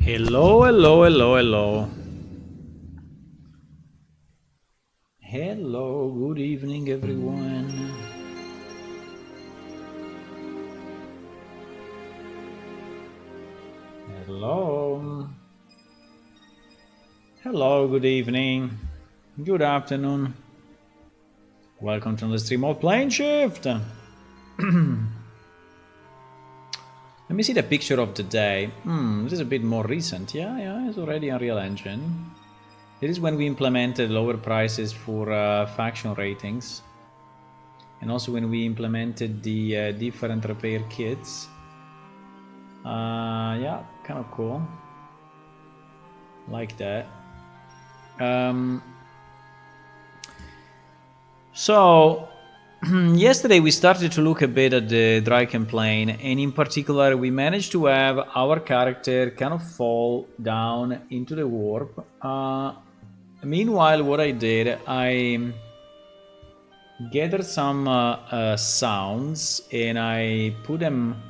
Hello, hello, hello, hello. Hello, good evening, everyone. Hello. Hello, good evening. Good afternoon. Welcome to the stream of Plane Shift. Let me see the picture of the day. This is a bit more recent. Yeah, it's already Unreal Engine. This is when we implemented lower prices for faction ratings. And also when we implemented the different repair kits. Yeah, kind of cool. Like that. So yesterday we started to look a bit at the Dryken plane, and in particular we managed to have our character kind of fall down into the warp. Meanwhile, what I did, I gathered some sounds and I put them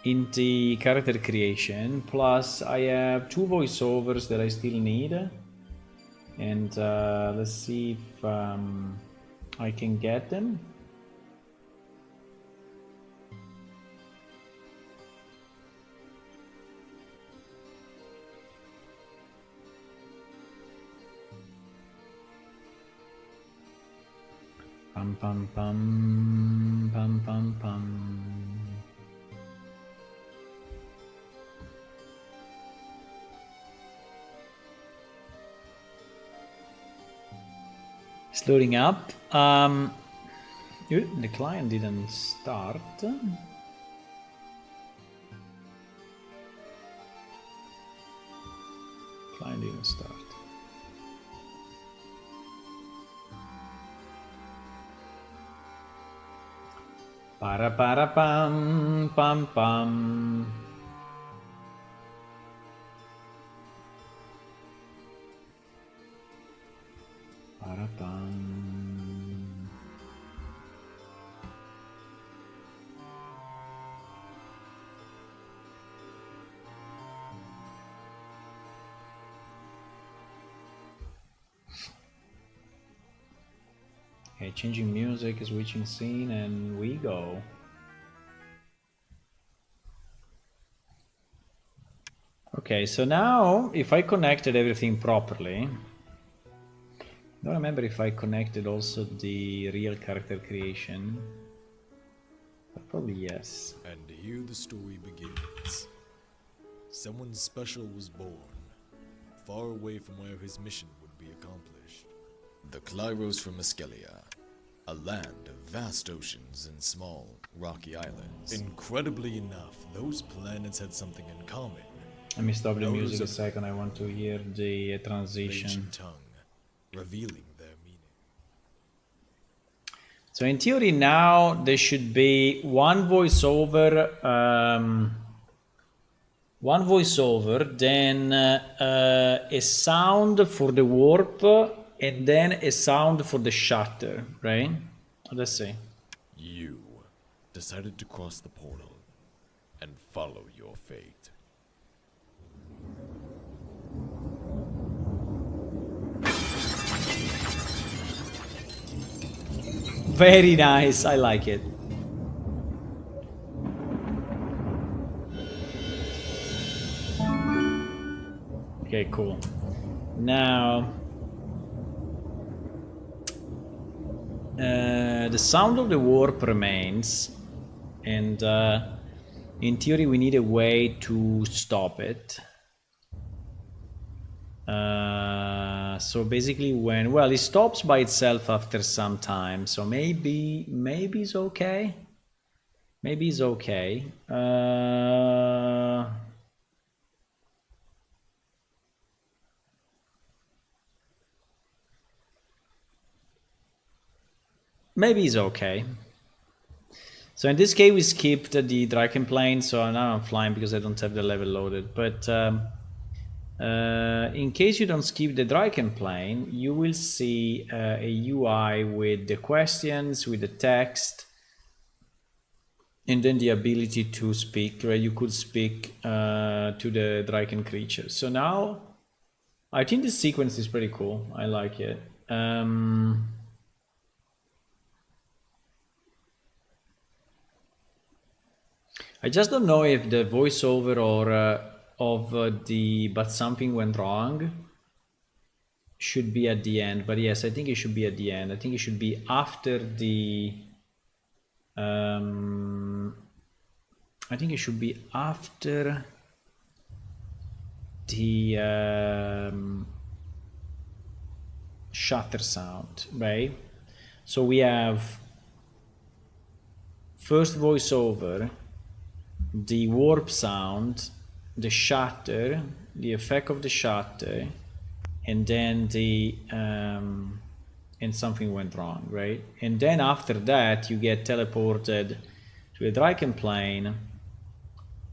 in the character creation. Plus I have 2 voiceovers that I still need, and let's see if I can get them. Pam pam pam pam pam pam. It's loading up. The client didn't start. Client didn't start. Para para pam pam pam. Para pam. Okay, changing music, switching scene, and we go. Okay, so now if I connected everything properly, I don't remember if I connected also the real character creation, but probably yes. And here the story begins. Someone special was born, far away from where his mission would be accomplished. The Klyros from Eskelia, a land of vast oceans and small, rocky islands. Incredibly enough, those planets had something in common. Let me stop the music a second, I want to hear the transition. Ancient tongue, revealing their meaning. So in theory now there should be one voiceover, then a sound for the warp, and then a sound for the shutter, right? Let's see. You decided to cross the portal and follow your fate. Very nice, I like it. Okay, cool. Now, the sound of the warp remains, and in theory we need a way to stop it. So basically when, well, it stops by itself after some time, so maybe it's okay. Maybe it's okay. Maybe it's okay. So in this case we skipped the Dryken plane, so now I'm flying because I don't have the level loaded. But in case you don't skip the Dryken plane, you will see a UI with the questions, with the text, and then the ability to speak, right? You could speak to the Dryken creature. So now, I think this sequence is pretty cool. I like it. I just don't know if the voiceover or of the "but something went wrong" should be at the end. But yes, I think it should be at the end. I think it should be after the. I think it should be after the shutter sound, right? So we have first voiceover, the warp sound, the shutter, the effect of the shutter, and then the and something went wrong, right? And then after that you get teleported to a Dryken plane,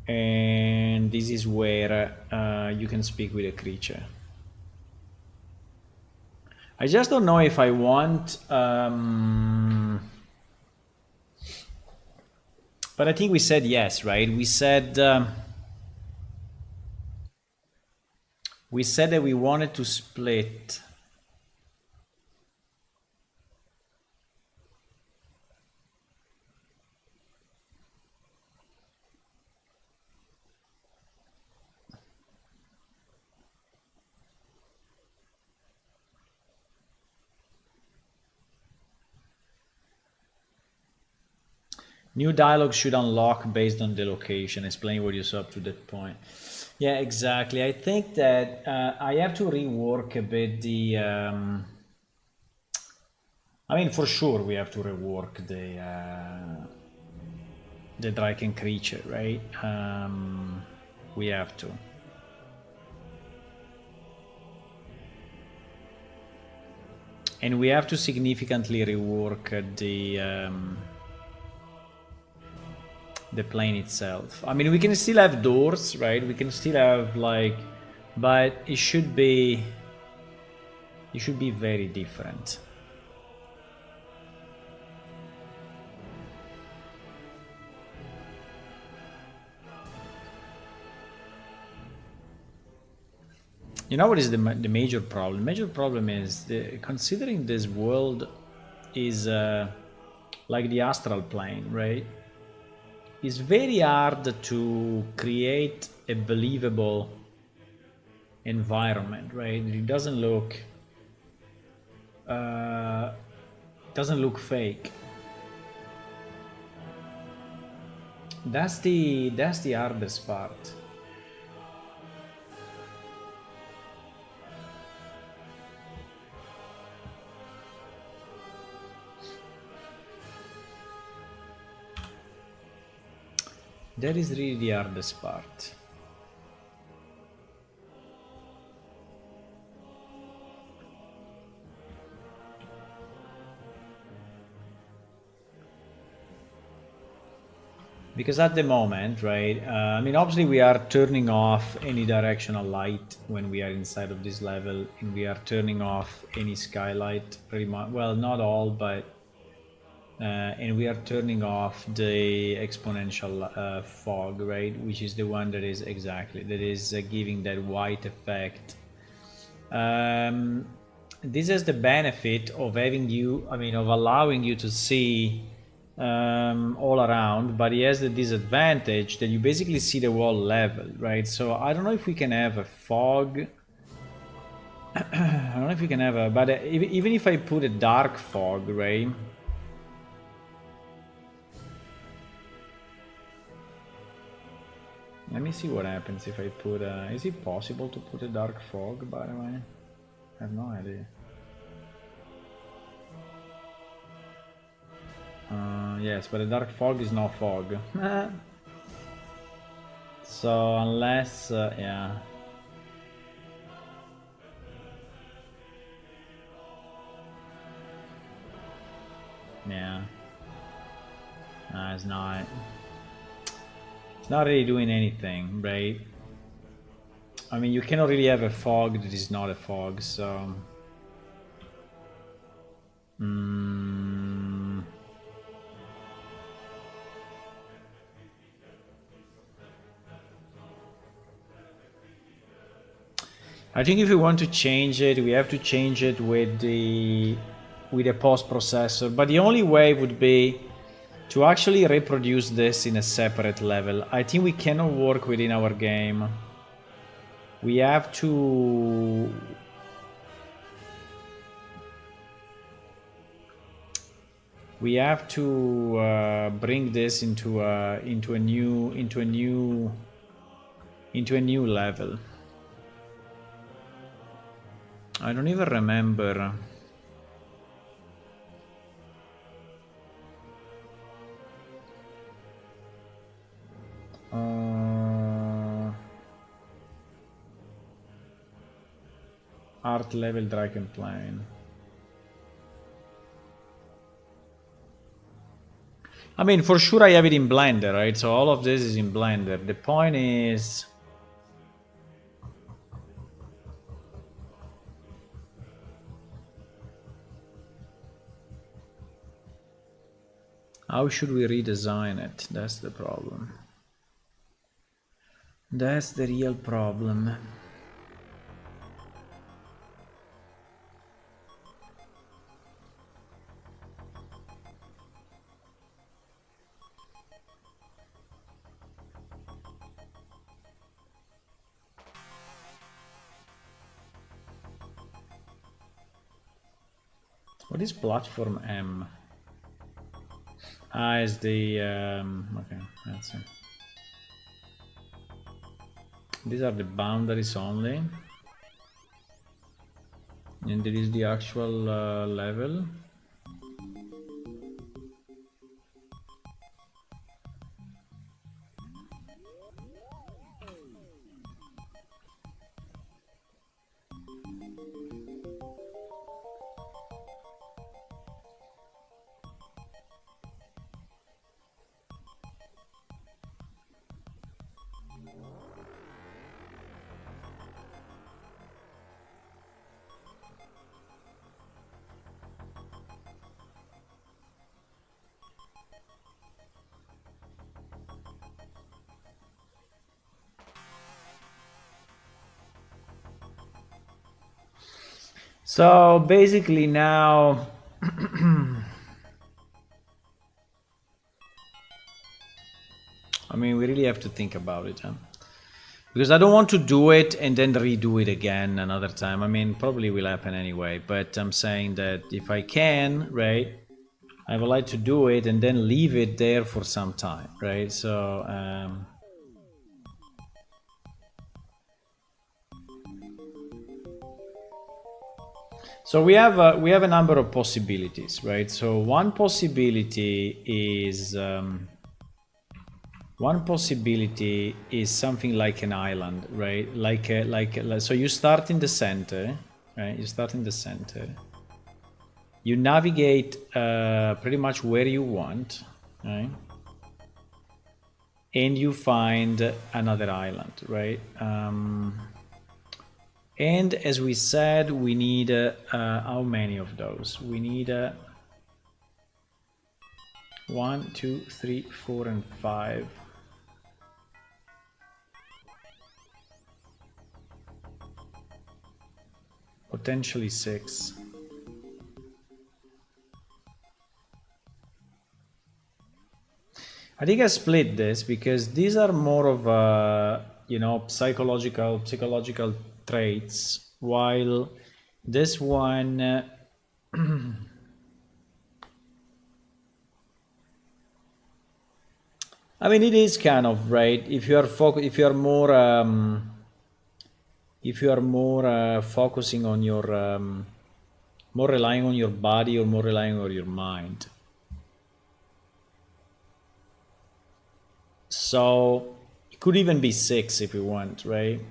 and this is where you can speak with a creature. I just don't know if I want but I think we said yes, right? We said that we wanted to split new dialogue should unlock based on the location. Explain what you saw up to that point. Yeah, exactly. I think that I have to rework a bit the. I mean, for sure, we have to rework the Dryken creature, right? We have to. And we have to significantly rework the plane itself. I mean, we can still have doors, right? We can still have like, but it should be very different. You know what is the major problem? The major problem is considering this world is like the astral plane, right? It's very hard to create a believable environment, right? It doesn't look fake. That's the hardest part. That is really the hardest part. Because at the moment, right, I mean, obviously we are turning off any directional light when we are inside of this level, and we are turning off any skylight pretty much. Well, not all, but and we are turning off the exponential fog, right, which is the one that is giving that white effect. This has the benefit of of allowing you to see all around, but it has the disadvantage that you basically see the wall level, right? So I don't know if we can have a fog. I don't know if we can have a, but even if I put a dark fog, right? Let me see what happens if I put a, is it possible to put a dark fog, by the way? I have no idea. Yes, but a dark fog is no fog. So unless, yeah. Yeah. No, it's not. It's not really doing anything, right? I mean, you cannot really have a fog that is not a fog, so... I think if we want to change it, we have to change it with the post processor. But the only way would be to actually reproduce this in a separate level. I think we cannot work within our game. We have to... We have to bring this into a new level. I don't even remember. Art level Dryken plane. I mean, for sure I have it in Blender, right? So all of this is in Blender. The point is... how should we redesign it? That's the problem. That's the real problem. What is platform M? Ah, is the okay, that's it. These are the boundaries only, and there is the actual level. So basically now I mean, we really have to think about it, huh? Because I don't want to do it and then redo it again another time. I mean, probably will happen anyway, but I'm saying that if I can, right, I would like to do it and then leave it there for some time, right? So we have a number of possibilities, right? So one possibility is something like an island, right? So you start in the center, right? You start in the center. You navigate pretty much where you want, right? And you find another island, right? And as we said, we need how many of those? We need 1, 2, 3, 4, and 5. Potentially 6. I think I split this because these are more of psychological traits, while this one I mean, it is kind of right. If you are more focusing on your more relying on your body or more relying on your mind. So it could even be 6 if you want, right?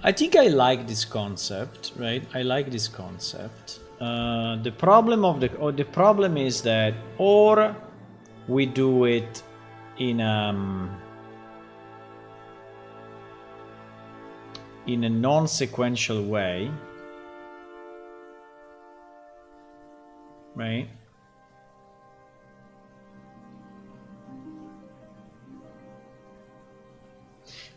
I think I like this concept, right? I like this concept. The problem is that or we do it in a non-sequential way, right?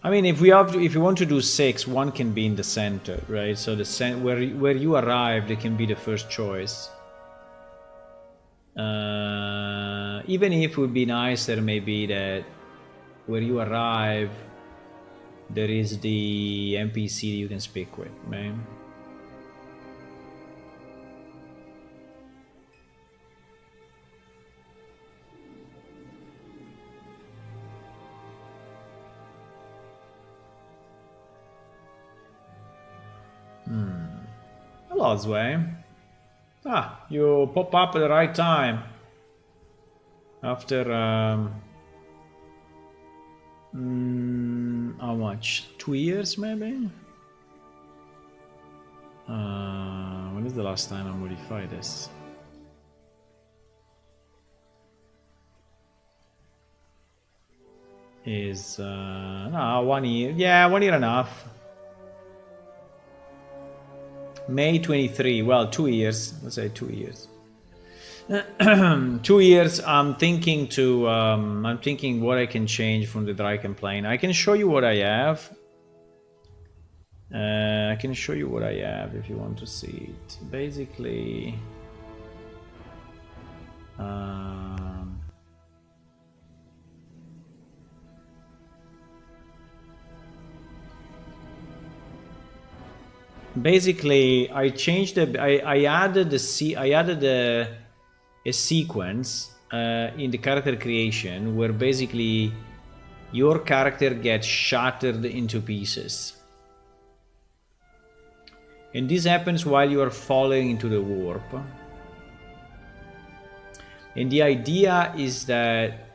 I mean, if you want to do 6, one can be in the center, right? So where you arrived, it can be the first choice. Even if it would be nicer, maybe that where you arrive, there is the NPC you can speak with, right? Hello, Zway. You pop up at the right time. After how much? 2 years, maybe? When is the last time I modified this? Is no, 1 year. Yeah, 1 year and a half. May 23. Well, 2 years. Let's say 2 years. 2 years. I'm thinking what I can change from the Dryken plane. I can show you what I have. I can show you what I have if you want to see it. Basically, I changed I added a sequence in the character creation where basically your character gets shattered into pieces. And this happens while you are falling into the warp. And the idea is that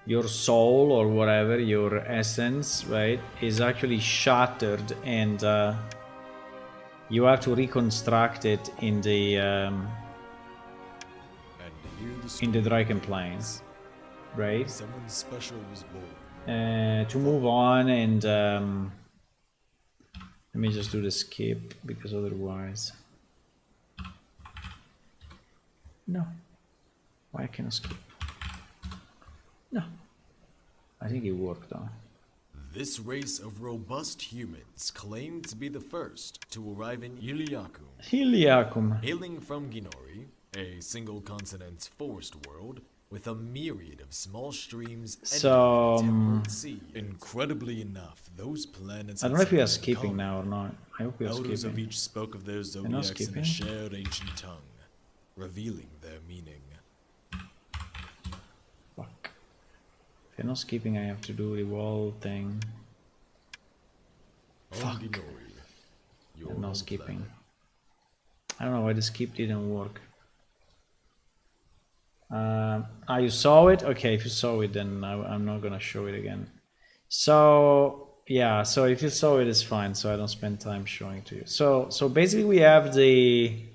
your soul or whatever, your essence, right, is actually shattered, and you have to reconstruct it in the Dryken planes, right? Someone special was born. to move on, and let me just do the skip, because otherwise... No. Why can't I skip? No. I think it worked though. This race of robust humans claimed to be the first to arrive in Iliakum. Heliacum. Hailing from Ginori, a single-continent forest world with a myriad of small streams So, and temperate sea. Incredibly enough, those planets... I don't know if we are skipping now or not. I hope we are Elders of skipping. each spoke of their not zodiacs in skipping. a shared ancient tongue, revealing their meaning. Fuck. If you're not skipping, I have to do the wall thing. On Ginori, your I'm not home skipping. planet. I don't know why the skip didn't work. You saw it? Okay, if you saw it, then I'm not gonna show it again. So yeah, so if you saw it, it's fine. So I don't spend time showing to you. So basically, we have the.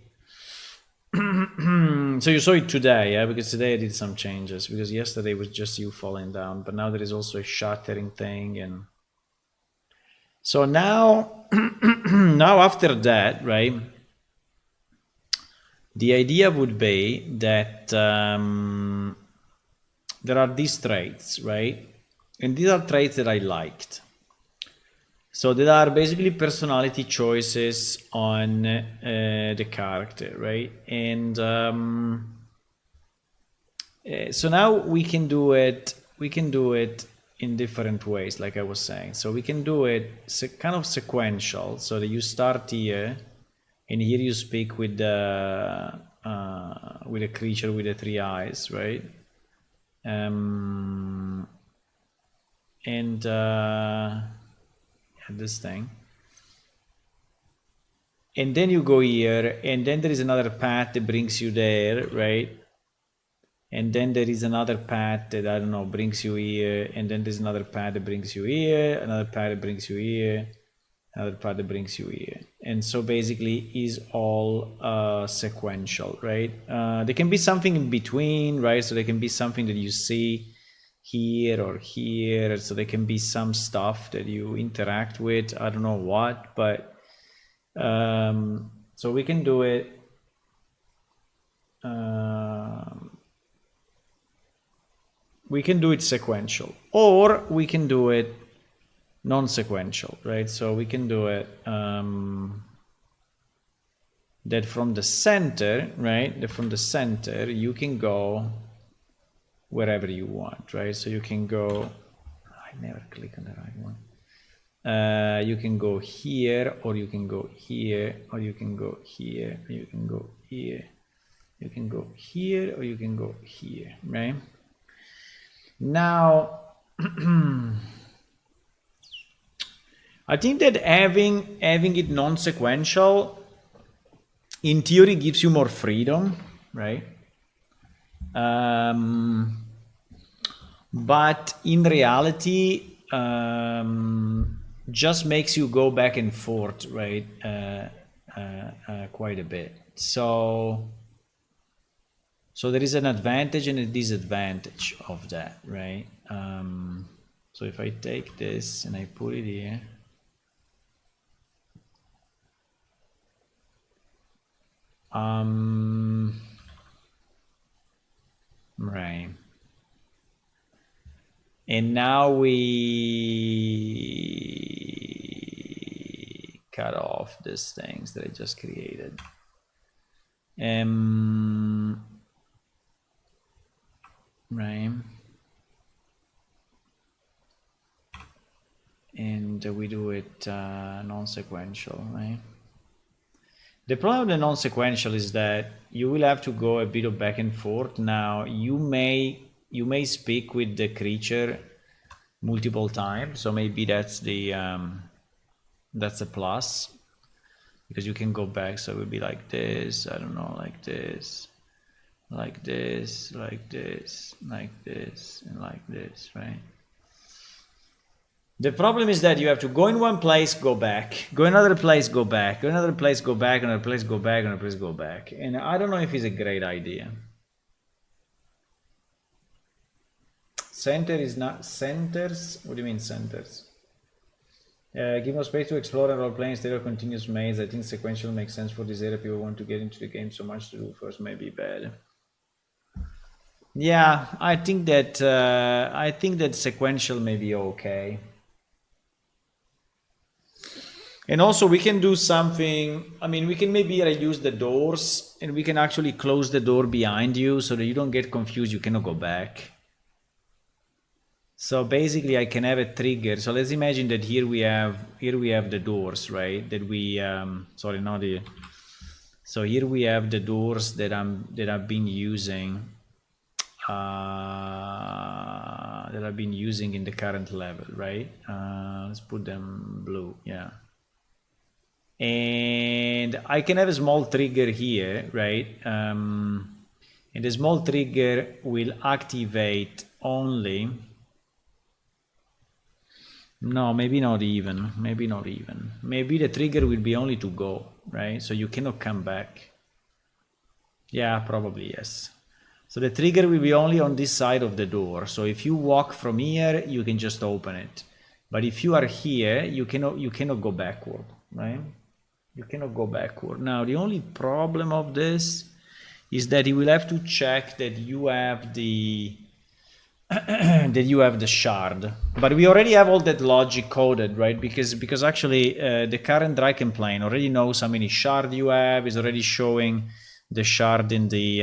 So you saw it today, yeah? Because today I did some changes. Because yesterday was just you falling down, but now there is also a shattering thing, and so now, now after that, right? The idea would be that there are these traits, right? And these are traits that I liked. So there are basically personality choices on the character, right? And so now we can do it. We can do it in different ways, like I was saying. So we can do it kind of sequential, so that you start here. And here you speak with the creature with the 3 eyes, right? And this thing. And then you go here, and then there is another path that brings you there, right? And then there is another path that, I don't know, brings you here, and then there's another path that brings you here, another path that brings you here, another path that brings you here. And so basically is all sequential, right? There can be something in between, right? So there can be something that you see here or here. So there can be some stuff that you interact with. I don't know what, but so we can do it. We can do it sequential, or we can do it non-sequential, right? So we can do it that from the center, right? That from the center you can go wherever you want, right? So you can go. I never click on the right one. You can go here, or you can go here, or you can go here, or you can go here. You can go here, or you can go here, right? Now. I think that having it non-sequential, in theory, gives you more freedom, right? But in reality, just makes you go back and forth, right? Quite a bit. So there is an advantage and a disadvantage of that, right? So if I take this and I put it here. Right. And now we cut off these things that I just created. Right. And we do it non-sequential, right? The problem with the non-sequential is that you will have to go a bit of back and forth. Now you may speak with the creature multiple times, so maybe that's a plus, because you can go back. So it would be like this, I don't know, like this, like this, like this, like this, and like this, right? The problem is that you have to go in one place, go back, go another place, go back, go another place, go back, another place, go back, another place, go back. And I don't know if it's a great idea. Center is not centers. What do you mean centers? Give more space to explore and role-play instead of continuous maze. I think sequential makes sense for this area. People want to get into the game so much to do first may be bad. Yeah, I think that sequential may be okay. And also we can do something, I mean, we can maybe reuse the doors and we can actually close the door behind you so that you don't get confused, you cannot go back. So basically I can have a trigger. So let's imagine that here we have the doors, right? That we sorry, not the. So here we have the doors that I've been using in the current level, right? Let's put them blue, yeah. And I can have a small trigger here, right? And the small trigger will activate only. No, maybe not even. Maybe not even. Maybe the trigger will be only to go, right? So you cannot come back. Yeah, probably yes. So the trigger will be only on this side of the door. So if you walk from here, you can just open it. But if you are here, you cannot go backward, right? You cannot go backward. Now the only problem of this is that you will have to check that you have the shard, but we already have all that logic coded, right? Because actually the current Dryken plane already knows how many shard you have. Is already showing the shard in the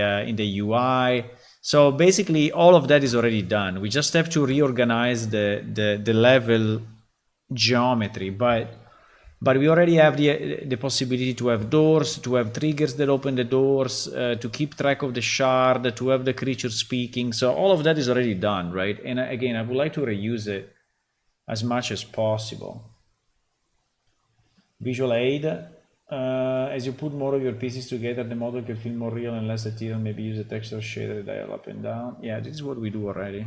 UI. So basically all of that is already done. We just have to reorganize the level geometry, but we already have the possibility to have doors, to have triggers that open the doors, to keep track of the shard, to have the creature speaking. So all of that is already done, right? And again, I would like to reuse it as much as possible. Visual aid. As you put more of your pieces together, the model can feel more real and less ethereal. Maybe use a texture shader dial up and down. Yeah, this is what we do already.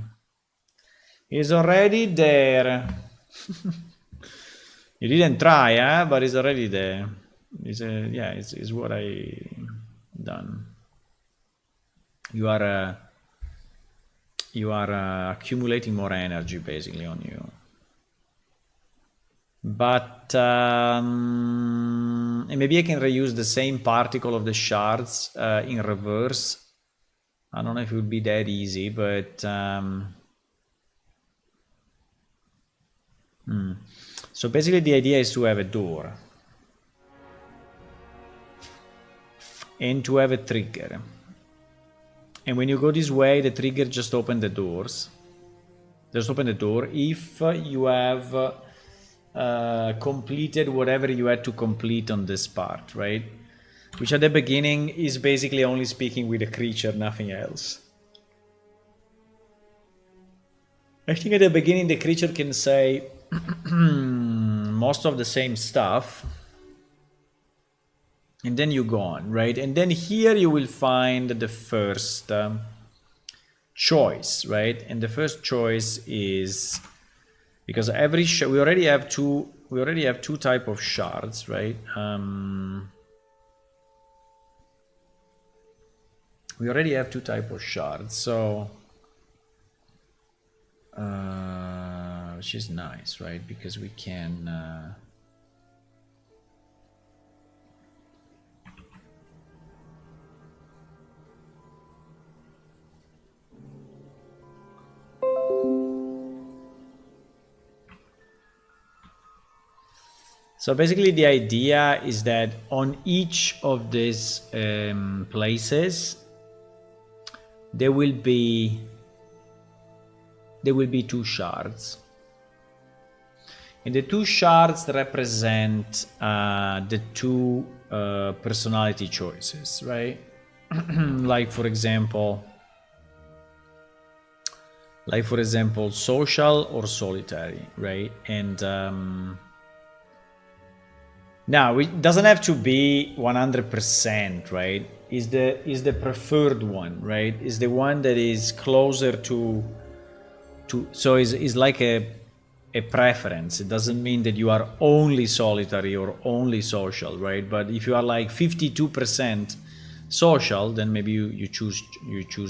It's already there. You didn't try, but it's already there. It's what I done. You are accumulating more energy basically on you. But and maybe I can reuse the same particle of the shards in reverse. I don't know if it would be that easy, but So basically the idea is to have a door and to have a trigger. And when you go this way, the trigger just open the doors. Just open the door if you have completed whatever you had to complete on this part, right? Which at the beginning is basically only speaking with the creature, nothing else. I think at the beginning the creature can say most of the same stuff, and then you go on, right? And then here you will find the first choice, right? And the first choice is, because every we already have two type of shards, right? We already have two type of shards, so which is nice, right? Because we can so basically the idea is that on each of these places there will be two shards. And the two shards represent the two personality choices, right? like for example, social or solitary, right? And now it doesn't have to be 100%, right? Is the preferred one, right? Is the one that is closer to so is like a preference. It doesn't mean that you are only solitary or only social, right? But if you are like 52% social, then maybe you choose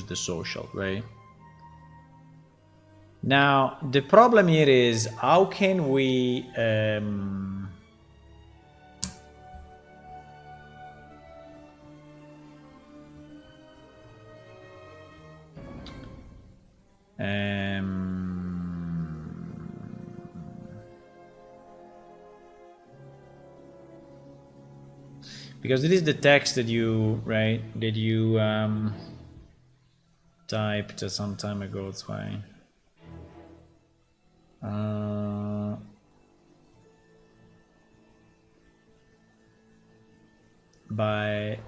the social, right? Now, the problem here is how can we because this is the text that you typed some time ago. It's fine. By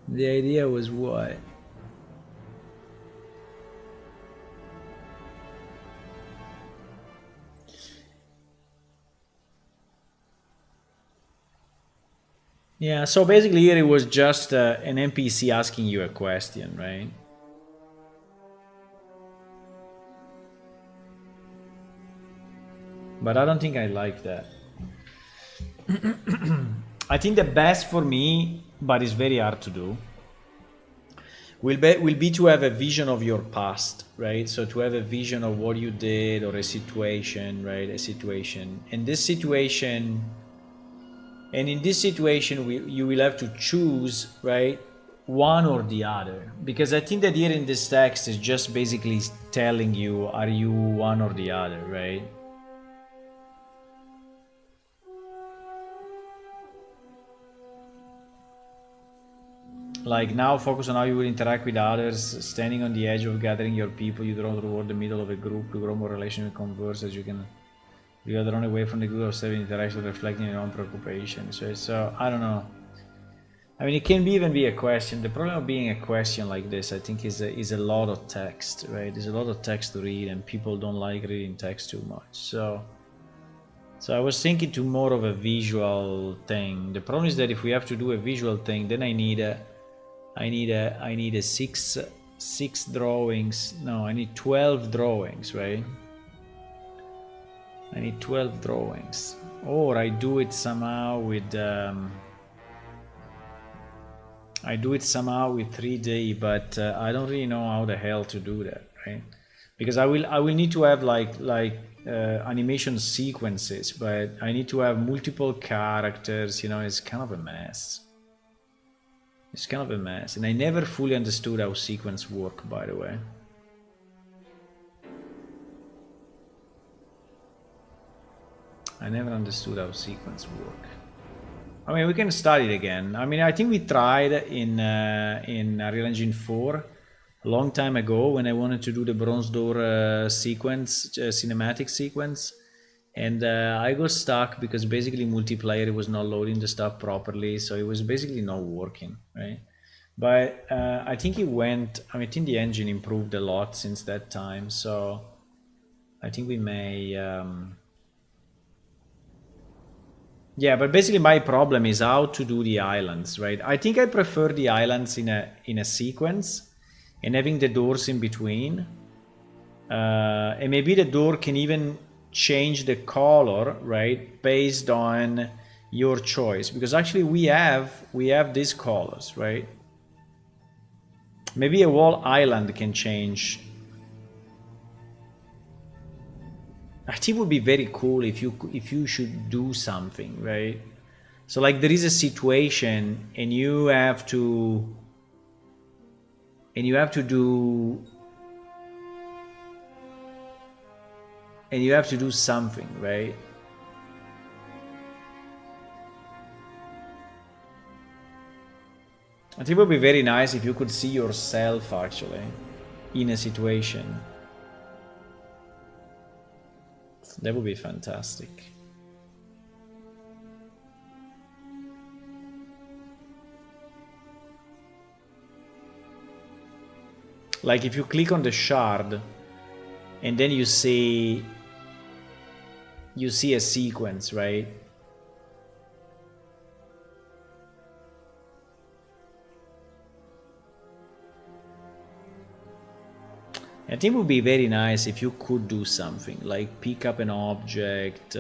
the idea was what? Yeah, so basically here it was just an NPC asking you a question, right? But I don't think I like that. I think the best for me, but it's very hard to do, will be to have a vision of your past, right? So to have a vision of what you did or a situation, right? A situation. And this situation, and in this situation, you will have to choose, right? One or the other. Because I think that here in this text is just basically telling you, are you one or the other, right? Like now focus on how you will interact with others, standing on the edge of gathering your people, you draw toward the middle of a group to grow more relational converse as you can. You are drawn away from the group of 7 interactions reflecting your own preoccupation. So I don't know. I mean, it can even be a question. The problem of being a question like this, I think, is a lot of text, right? There's a lot of text to read, and people don't like reading text too much. So I was thinking to more of a visual thing. The problem is that if we have to do a visual thing, then I need a six drawings. No, I need 12 drawings, right? I need 12 drawings. Or I do it somehow with 3D, but I don't really know how the hell to do that, right? Because I will need to have like animation sequences, but I need to have multiple characters. You know, it's kind of a mess. It's kind of a mess, and I never fully understood how sequence work, by the way. I never understood how sequence work. I mean, we can start it again. I mean, I think we tried in Unreal Engine 4 a long time ago when I wanted to do the Bronze Door sequence, cinematic sequence. And I got stuck because basically multiplayer was not loading the stuff properly, so it was basically not working, right? But I think it went. I think the engine improved a lot since that time, so I think we may. Yeah, but basically my problem is how to do the islands, right? I think I prefer the islands in a sequence and having the doors in between, and maybe the door can even change the color, right, based on your choice, because actually we have these colors, right? Maybe a whole island can change. I think it would be very cool if you should do something, right? So like there is a situation and you have to do something, right? I think it would be very nice if you could see yourself actually in a situation. That would be fantastic. Like if you click on the shard and then you see a sequence, right? I think it would be very nice if you could do something like pick up an object,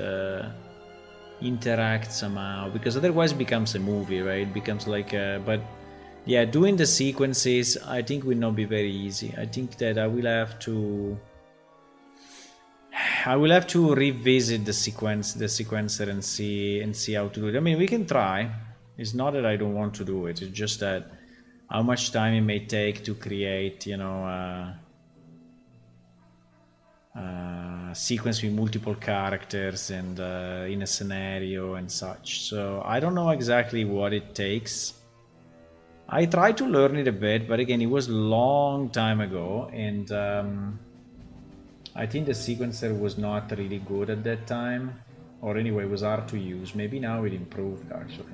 interact somehow, because otherwise it becomes a movie, right? It becomes like but Yeah, doing the sequences, I think will not be very easy. I think that I will have to revisit the sequencer and see how to do it. I mean, we can try. It's not that I don't want to do it. It's just that how much time it may take to create, you know, sequence with multiple characters and in a scenario and such. So I don't know exactly what it takes. I tried to learn it a bit, but again, it was a long time ago, and I think the sequencer was not really good at that time, or anyway, it was hard to use. Maybe now it improved actually.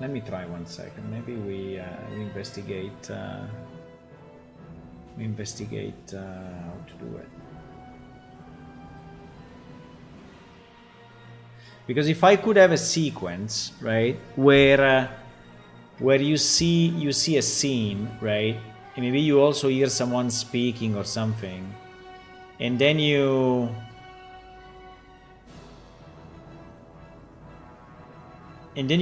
Let me try 1 second. Maybe we investigate. We investigate how to do it. Because if I could have a sequence, right, where you see a scene, right, and maybe you also hear someone speaking or something, and then you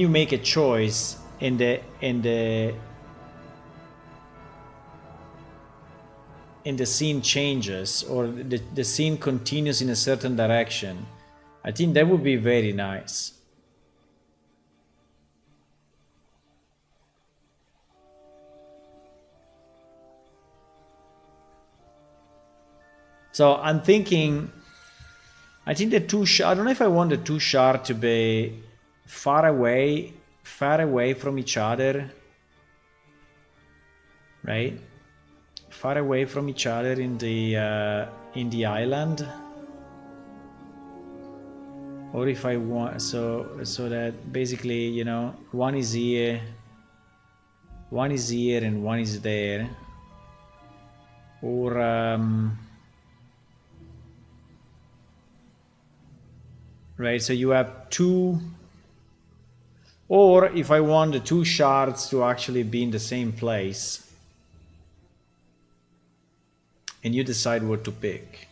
make a choice, and the scene changes, or the scene continues in a certain direction. I think that would be very nice. So I'm thinking, I think the two I don't know if I want the two shards to be far away from each other, right? Far away from each other in the island, or if I want so that basically, you know, one is here and one is there, or right, so you have two, or if I want the two shards to actually be in the same place, and you decide what to pick.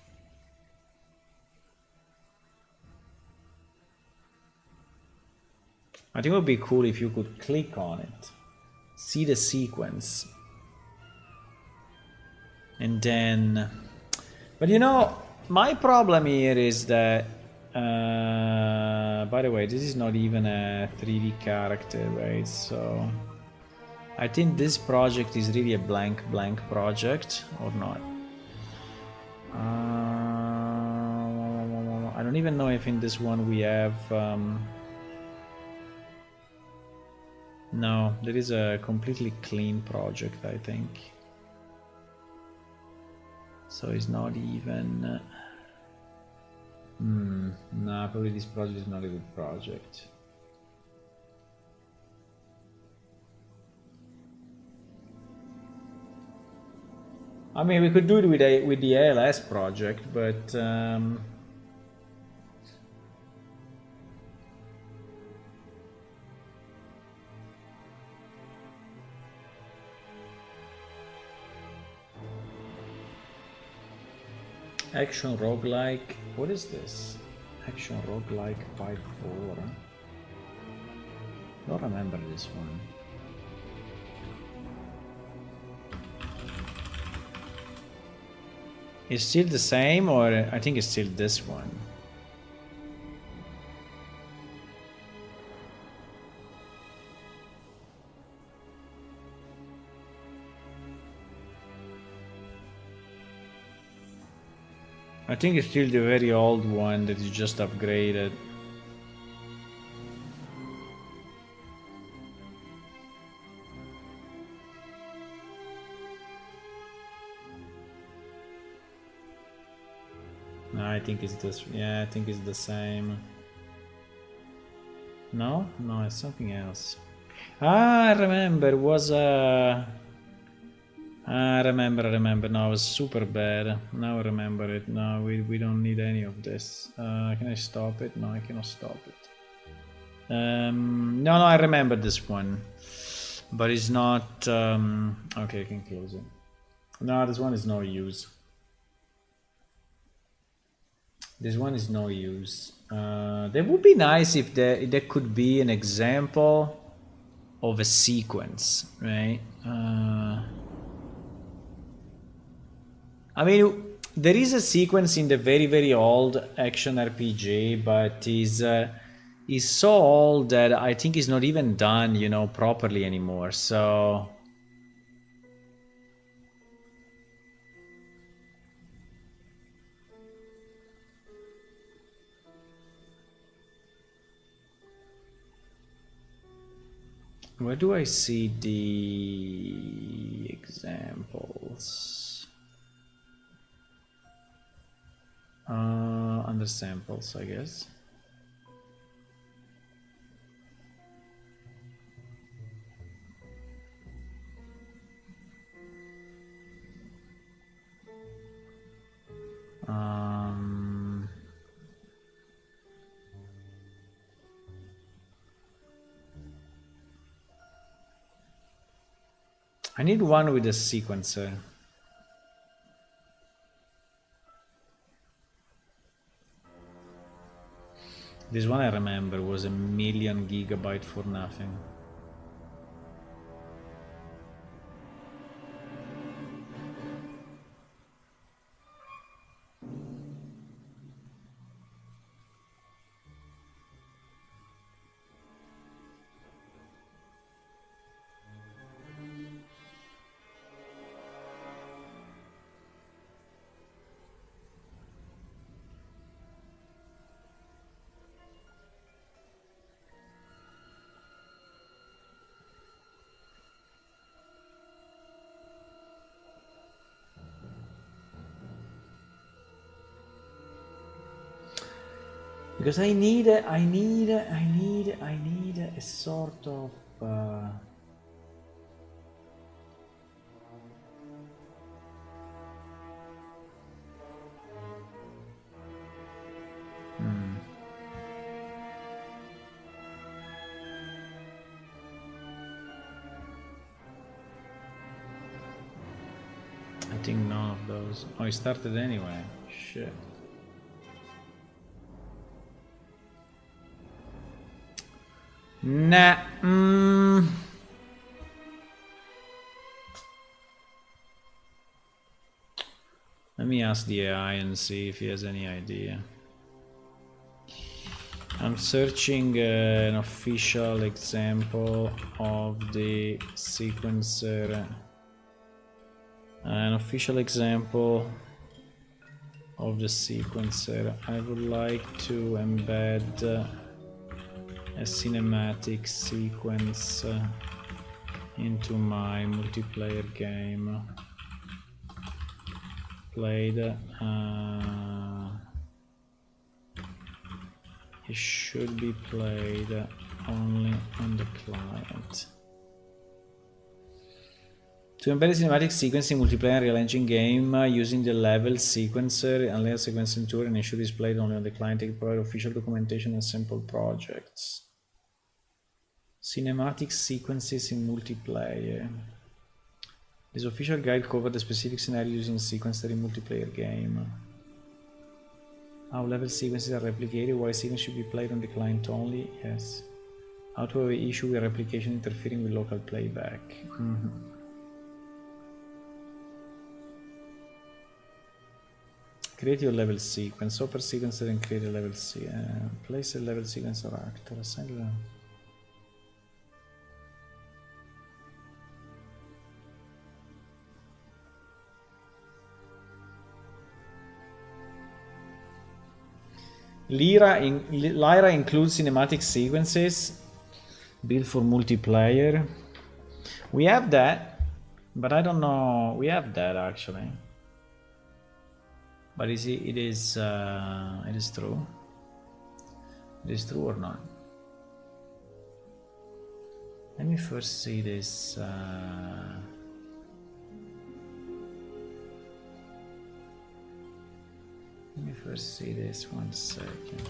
I think it would be cool if you could click on it, see the sequence, and then, but you know, my problem here is that, by the way, this is not even a 3D character, right? So I think this project is really a blank project, or not. I don't even know if in this one we have no, there is a completely clean project, I think. So it's not even no, probably this project is not a good project. I mean, we could do it with the ALS project, but action roguelike. What is this? Action roguelike 5-4. Don't remember this one. It's still the same, or I think it's still this one. I think it's still the very old one that is just upgraded. No, I think it's this. Yeah, I think it's the same. No, it's something else. I remember. It was I remember. No, it was super bad. Now I remember it. No, we don't need any of this. Can I stop it? No, I cannot stop it. No, I remember this one. but it's not. Okay, I can close it. No, this one is no use. This one is no use. That would be nice if there could be an example of a sequence, right? I mean, there is a sequence in the very old action RPG, but is so old that I think it's not even done, you know, properly anymore. So where do I see the examples? Under samples, I guess. I need one with a sequencer. This one I remember was 1,000,000 gigabyte for nothing. Because I need a sort of I think none of those. Oh, it started anyway. Shit. Nah. Let me ask the AI and see if he has any idea. I'm searching an official example of the sequencer. An official example of the sequencer. I would like to embed a cinematic sequence into my multiplayer game. Played. It should be played only on the client. To embed a cinematic sequence in multiplayer Real Engine game using the level sequencer and layer sequencing tool, and ensure is played only on the client. It provide official documentation and sample projects. Cinematic sequences in multiplayer. This official guide covers the specific scenario using sequencer in multiplayer game. How level sequences are replicated, why sequence should be played on the client only, yes. How to have an issue with replication interfering with local playback. Create your level sequence, open sequencer and create a level sequence. Place a level sequencer actor, assign them. Lyra includes cinematic sequences built for multiplayer. We have that, but I don't know. We have that actually, but is it is true? It is true or not? Let me first see this. Let me first see this 1 second.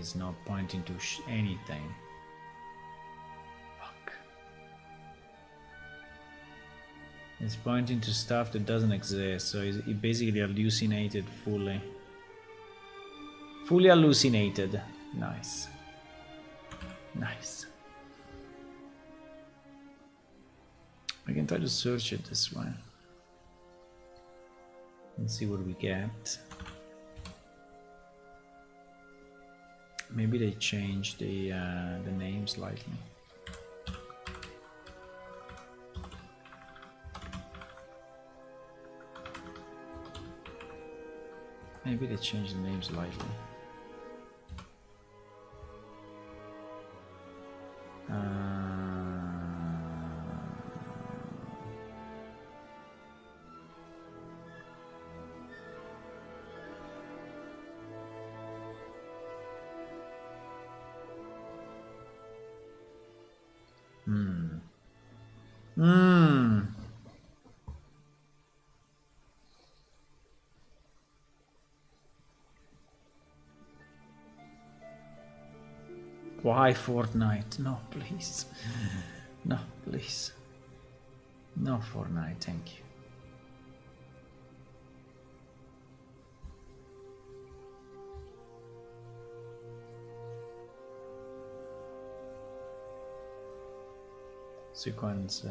is not pointing to anything. Fuck. It's pointing to stuff that doesn't exist, so it basically hallucinated fully. Fully hallucinated. Nice. Nice. We can try to search it this way. And see what we get. Maybe they changed the name slightly. Maybe they changed the name slightly. Why Fortnite? No, please. No, please. No Fortnite, thank you. Sequence.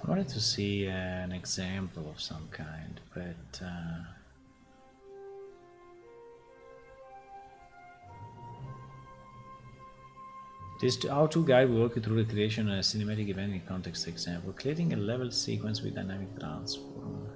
I wanted to see an example of some kind, but this how-to guide will walk you through the creation of a cinematic event in context example, creating a level sequence with dynamic transform.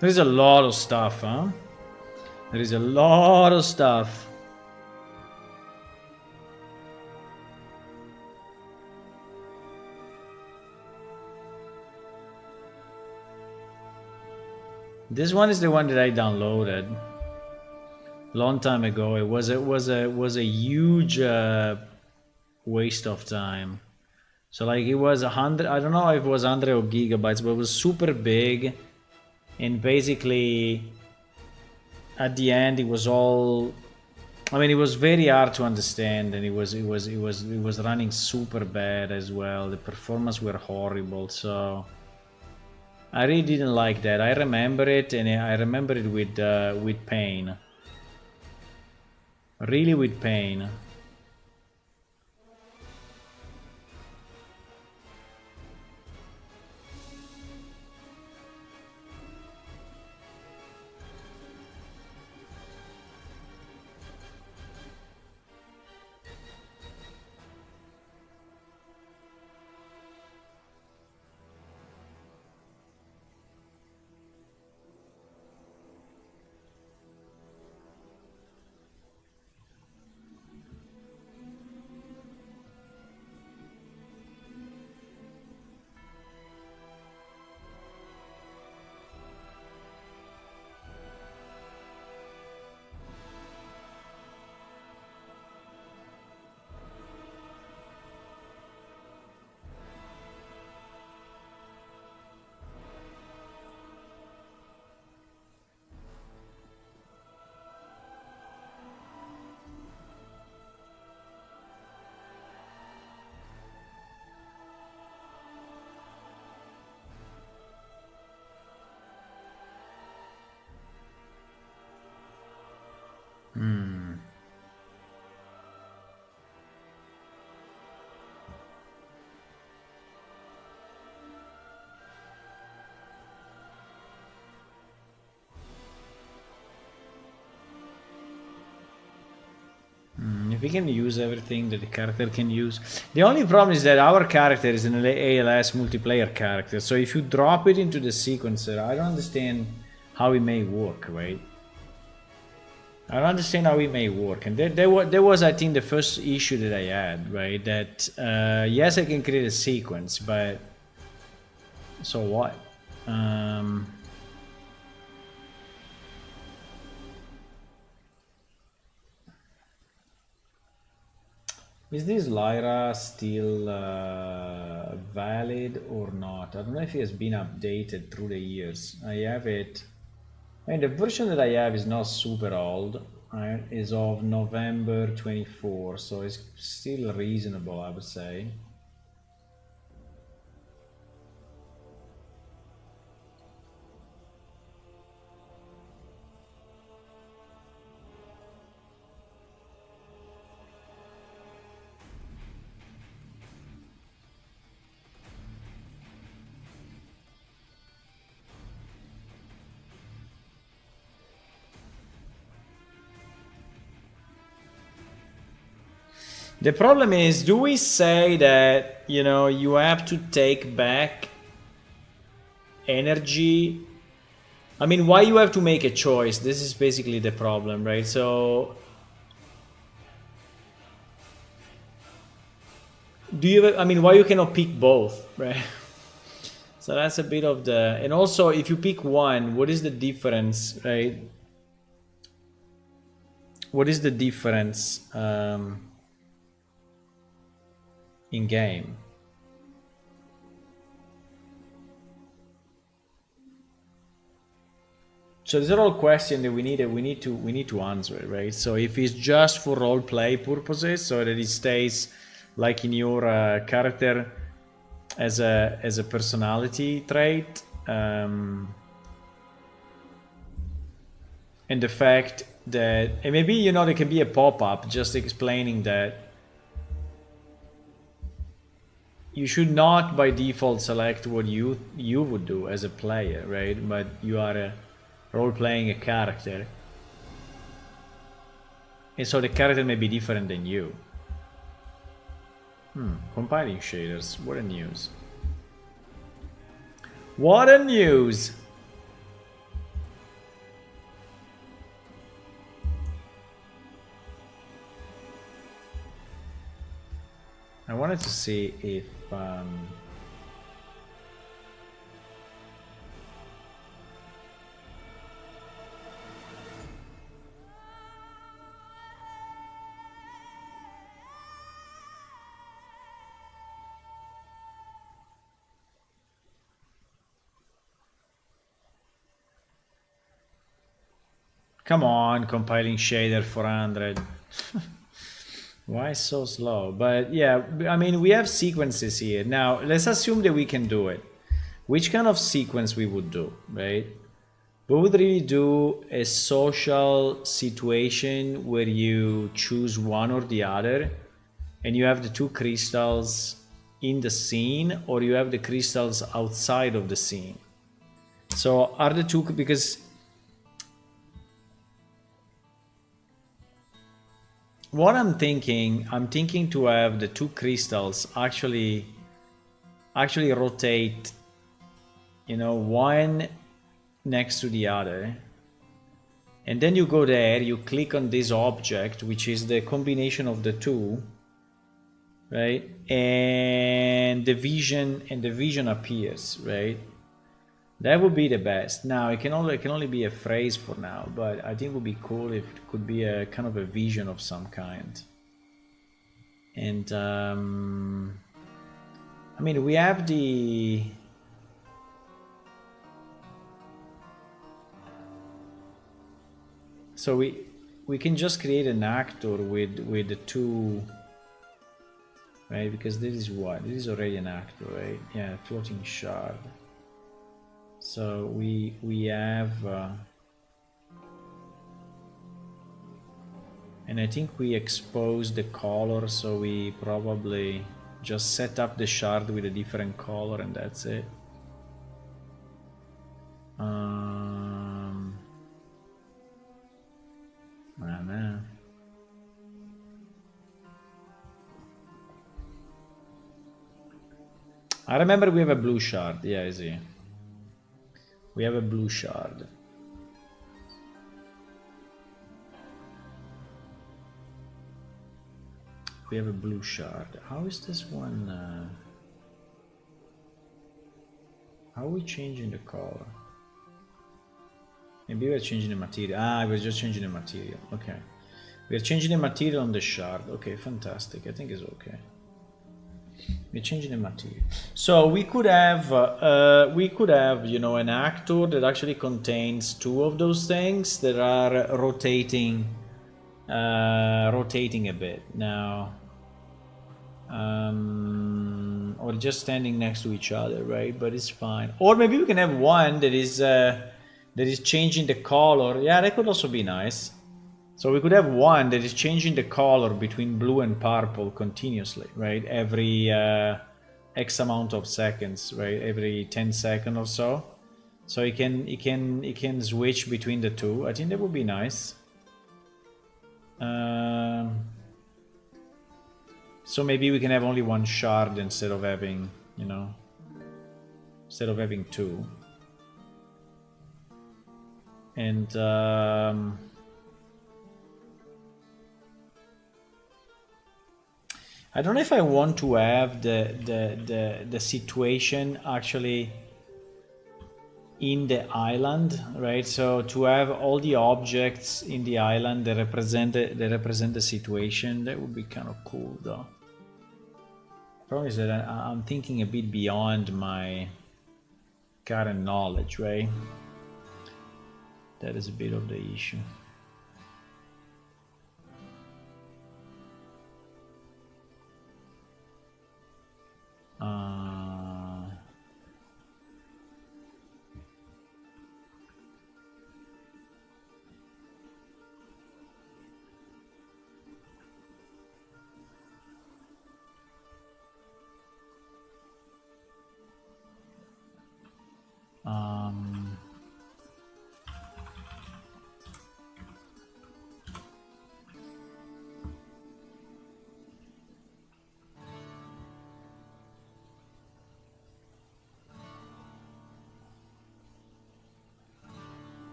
There is a lot of stuff, huh? There is a lot of stuff. This one is the one that I downloaded long time ago. It was a huge waste of time. So like it was 100. I don't know if it was 100 gigabytes, but it was super big, and basically at the end it was all. I mean, it was very hard to understand, and it was running super bad as well. The performance were horrible, so I really didn't like that. I remember it, and I remember it with pain. Really with pain. If we can use everything that the character can use. The only problem is that our character is an ALS multiplayer character, so if you drop it into the sequencer, I don't understand how it may work, right? I don't understand how it may work. And there was, I think, the first issue that I had, right? That, yes, I can create a sequence, but so what? Is this Lyra still valid or not? I don't know if it has been updated through the years. I have it. I mean, the version that I have is not super old. Right? It's of November 24, so it's still reasonable, I would say. The problem is, do we say that, you know, you have to take back energy? I mean, why you have to make a choice? This is basically the problem, right? So, do you, I mean, why you cannot pick both, right? So that's a bit of the, and also if you pick one, what is the difference, right? What is the difference in game? So these are all questions that we need to answer, right? So if it's just for role play purposes, so that it stays like in your character as a personality trait, and the fact that, and maybe, you know, there can be a pop-up just explaining that you should not by default select what you would do as a player, right? But you are role-playing a character, and so the character may be different than you. Compiling shaders, what a news. What a news! I wanted to see if come on, compiling shader 400. Why so slow? But yeah, I mean, we have sequences here. Now, let's assume that we can do it. Which kind of sequence we would do, right? We would really do a social situation where you choose one or the other, and you have the two crystals in the scene, or you have the crystals outside of the scene. So are the two, because what I'm thinking to have the two crystals actually rotate, you know, one next to the other, and then you go there, you click on this object, which is the combination of the two, right? And the vision appears, right? That would be the best. Now it can only be a phrase for now, but I think it would be cool if it could be a kind of a vision of some kind. And I mean, we have the so we can just create an actor with the two, right? Because this is what, this is already an actor, right? Yeah, floating shard. So we have And I think we exposed the color, so we probably just set up the shard with a different color and that's it. I know. I remember we have a blue shard. Yeah, I see. We have a blue shard. We have a blue shard. How is this one? How are we changing the color? Maybe we're changing the material. Ah, we're just changing the material. Okay. We're changing the material on the shard. Okay, fantastic. I think it's okay. We're changing the material. So we could have, you know, an actor that actually contains two of those things that are rotating, rotating a bit now. Or just standing next to each other, right? But it's fine. Or maybe we can have one that is changing the color. Yeah, that could also be nice. So we could have one that is changing the color between blue and purple continuously, right? Every X amount of seconds, right? Every 10 seconds or so. So it can switch between the two. I think that would be nice. So maybe we can have only one shard instead of having, you know, instead of having two. And I don't know if I want to have the situation actually in the island, right? So to have all the objects in the island that represent the situation, that would be kind of cool, though. Problem is that I'm thinking a bit beyond my current knowledge, right? That is a bit of the issue.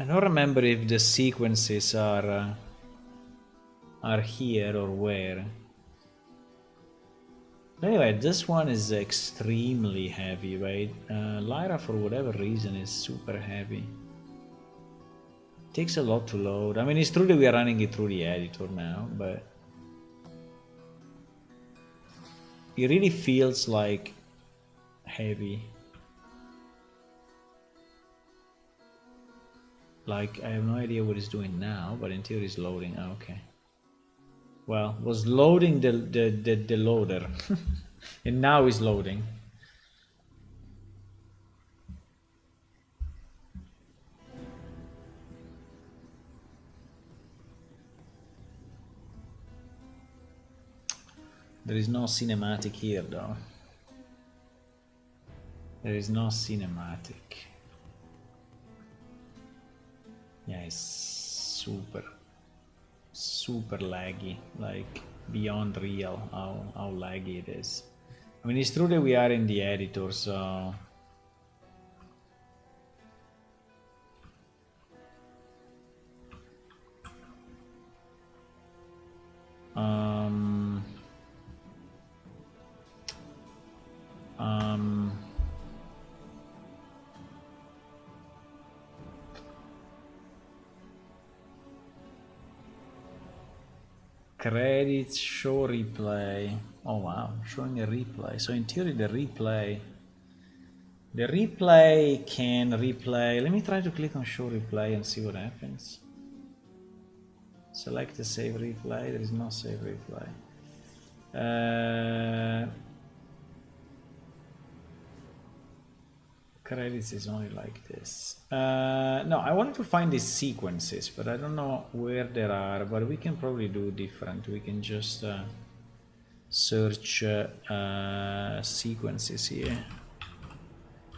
I don't remember if the sequences are here or where. Anyway, this one is extremely heavy, right? Lyra, for whatever reason, is super heavy. Takes a lot to load. I mean, it's true that we are running it through the editor now, but it really feels like heavy. Like, I have no idea what it's doing now, but in theory it's loading. Oh, okay. Well, was loading the loader. And now it's loading. There is no cinematic here, though. There is no cinematic. Yeah, it's super laggy, like beyond real how laggy it is. I mean, it's true that we are in the editor, so credits show replay. Oh wow, showing a replay. So in theory the replay can replay. Let me try to click on show replay and see what happens. Select the save replay. There is no save replay. Credits is only like this. No, I wanted to find these sequences, but I don't know where there are. But we can probably do different. We can just search sequences here.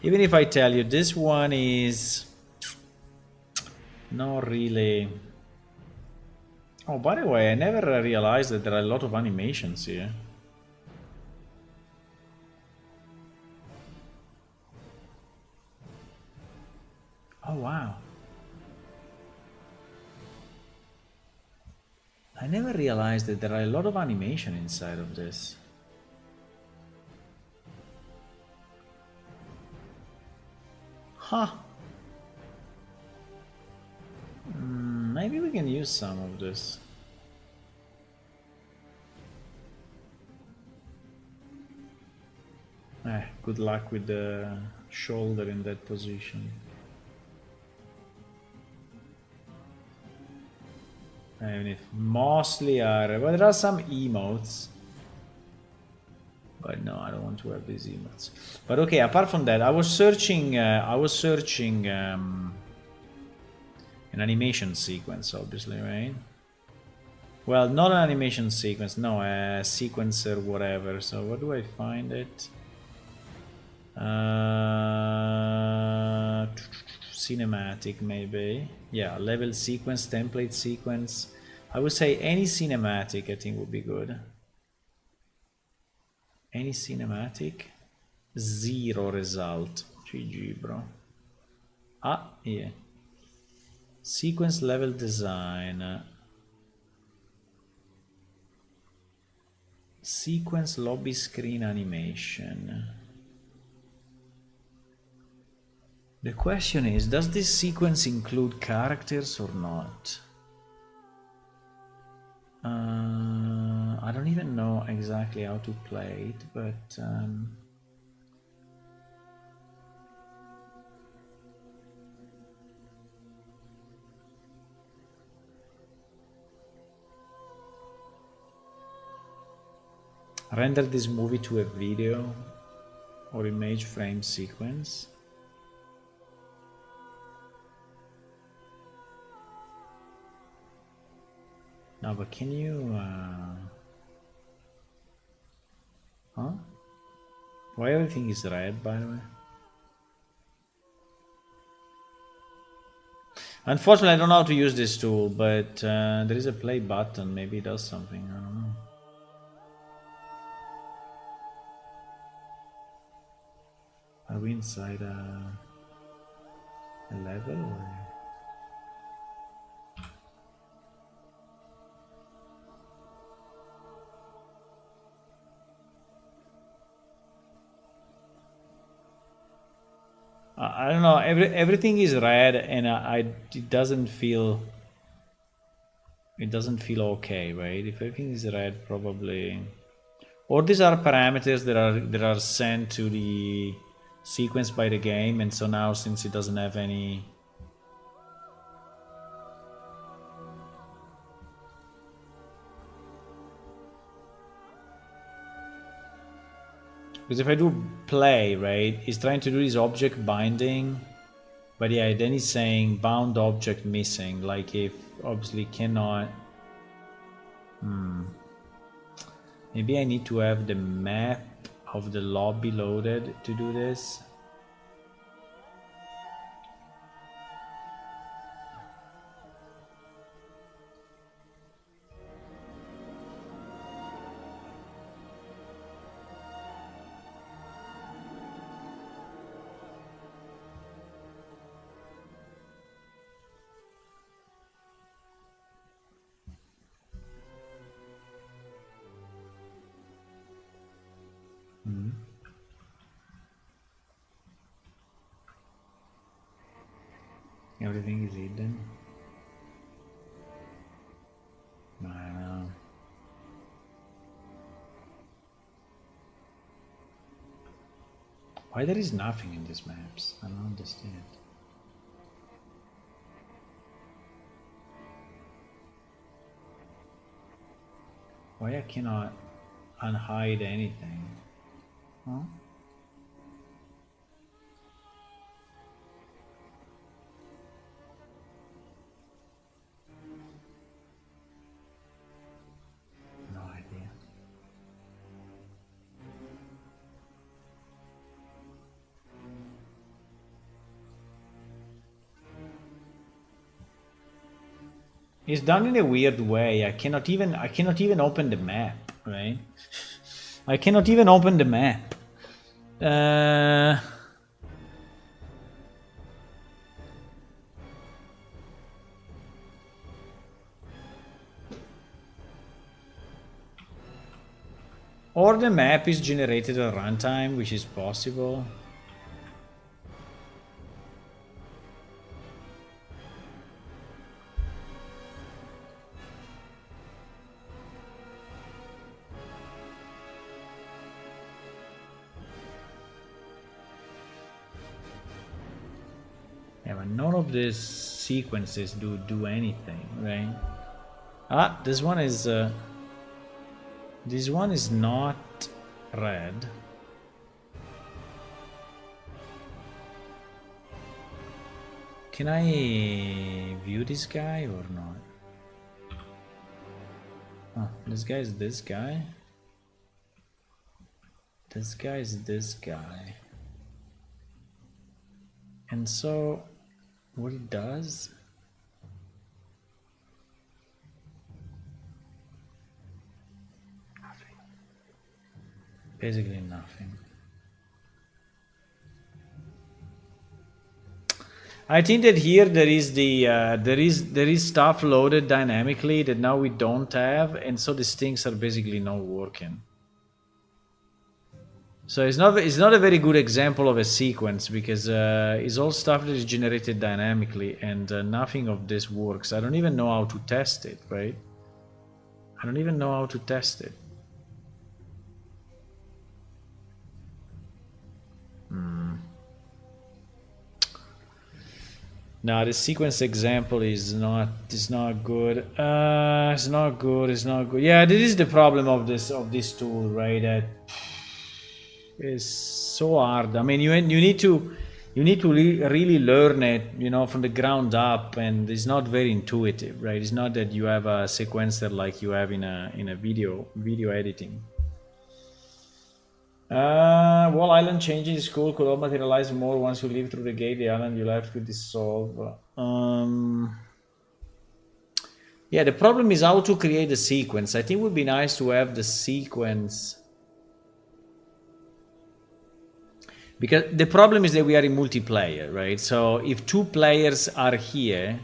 Even if I tell you this one is not really. Oh, by the way, I never realized that there are a lot of animations here. Oh, wow. I never realized that there are a lot of animation inside of this. Huh. Maybe we can use some of this. Good luck with the shoulder in that position. I mean, it mostly are, but there are some emotes. But no, I don't want to have these emotes. But okay, apart from that, I was searching an animation sequence, obviously, right? Well, not an animation sequence, no, a sequencer, whatever. So where do I find it? Cinematic, maybe. Yeah, level sequence, template sequence. I would say any cinematic, I think, would be good. Any cinematic? Zero result. GG, bro. Ah, yeah. Sequence level design. Sequence lobby screen animation. The question is, does this sequence include characters or not? I don't even know exactly how to play it, but render this movie to a video or image frame sequence. No, but can you huh? Why everything is red, by the way? Unfortunately, I don't know how to use this tool, but there is a play button. Maybe it does something. I don't know. Are we inside a level? Or? I don't know. Everything is red, and it doesn't feel. It doesn't feel okay, right? If everything is red, probably. Or these are parameters that are sent to the sequence by the game, and so now since it doesn't have any. Because if I do play, right, it's trying to do this object binding, but yeah, then it's saying bound object missing, like if obviously cannot. Maybe I need to have the map of the lobby loaded to do this. Everything is hidden. I don't know. Why there is nothing in these maps? I don't understand. Why I cannot unhide anything? Huh? It's done in a weird way. I cannot even open the map, right? I cannot even open the map. Or the map is generated at runtime, which is possible. Yeah, but none of these sequences do anything, right? Ah, this one is not red. Can I view this guy or not? Oh, this guy is this guy. This guy is this guy. And so, what it does? Nothing. Basically nothing. I think that here there is the there is stuff loaded dynamically that now we don't have, and so these things are basically not working. So it's not a very good example of a sequence because it's all stuff that is generated dynamically, and nothing of this works. I don't even know how to test it, right? I don't even know how to test it. No, the sequence example is not good. It's not good. Yeah, this is the problem of this tool, right? That is so hard. I mean, you need to really learn it, you know, from the ground up, and it's not very intuitive, right? It's not that you have a sequencer like you have in a video editing. Wall island changing is cool. Could all materialize more once you leave through the gate. The island you left could dissolve. Yeah, the problem is how to create a sequence. I think it would be nice to have the sequence. Because the problem is that we are in multiplayer, right? So if two players are here,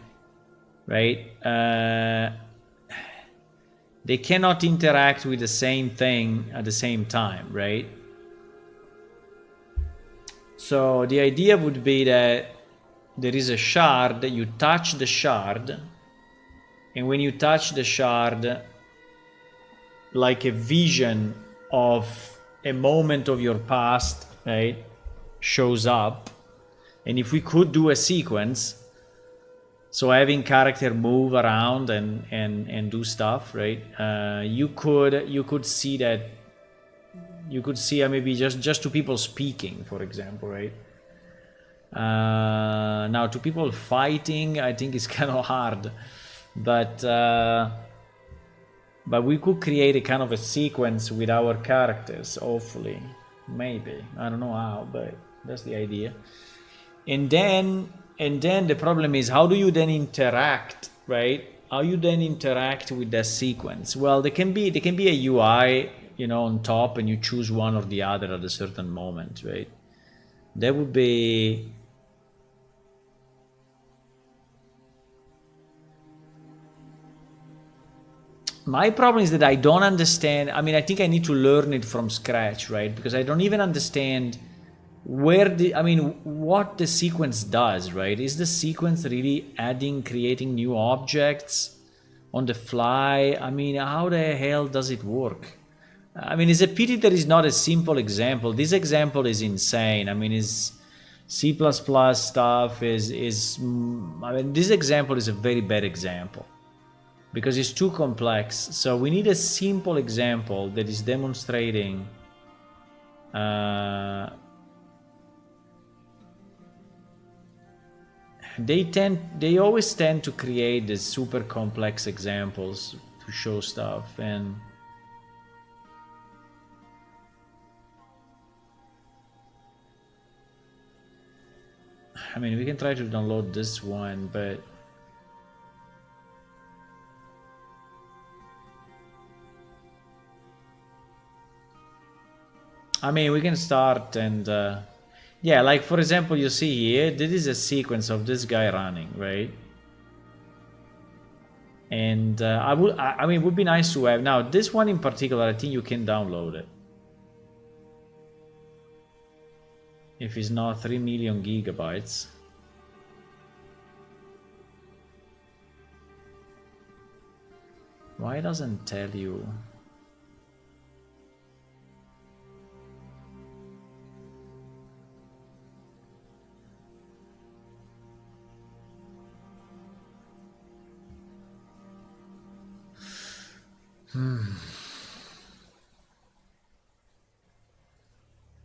right, they cannot interact with the same thing at the same time, right? So the idea would be that there is a shard, you touch the shard, and when you touch the shard, like a vision of a moment of your past, right, shows up. And if we could do a sequence, so having character move around and do stuff, right, you could see that. You could see maybe just two people speaking, for example, right? Now two people fighting, I think it's kind of hard, but we could create a kind of a sequence with our characters, hopefully, maybe. I don't know how, but that's the idea. And then the problem is, how do you then interact, right? How you then interact with that sequence? Well, there can be a UI, you know, on top, and you choose one or the other at a certain moment, right? That would be. My problem is that I don't understand. I mean, I think I need to learn it from scratch, right? Because I don't even understand what the sequence does, right? Is the sequence really creating new objects on the fly? I mean, how the hell does it work? I mean, it's a pity there is not a simple example. This example is insane. I mean, is C++ stuff is I mean, this example is a very bad example because it's too complex. So we need a simple example that is demonstrating they always tend to create these super complex examples to show stuff, and I mean, we can try to download this one, but I mean, we can start and yeah, like for example, you see here, this is a sequence of this guy running, right? And I mean, it would be nice to have. Now, this one in particular, I think you can download it. If it's not 3 million gigabytes. Why doesn't tell you?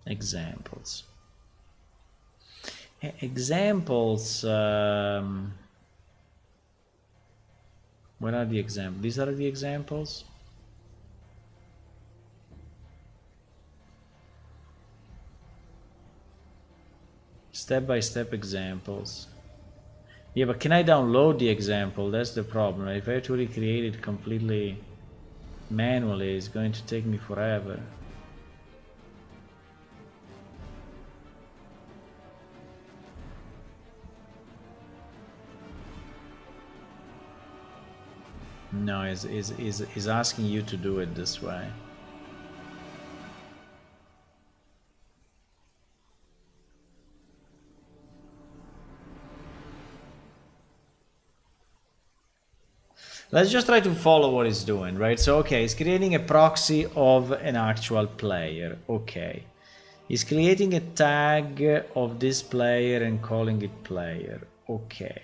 Examples. Examples. Where are the examples? These are the examples. Step-by-step examples. Yeah, but can I download the example? That's the problem. If I have to recreate it completely manually, it's going to take me forever. No, is asking you to do it this way. Let's just try to follow what it's doing, right? So, okay, it's creating a proxy of an actual player. Okay. It's creating a tag of this player and calling it player. Okay.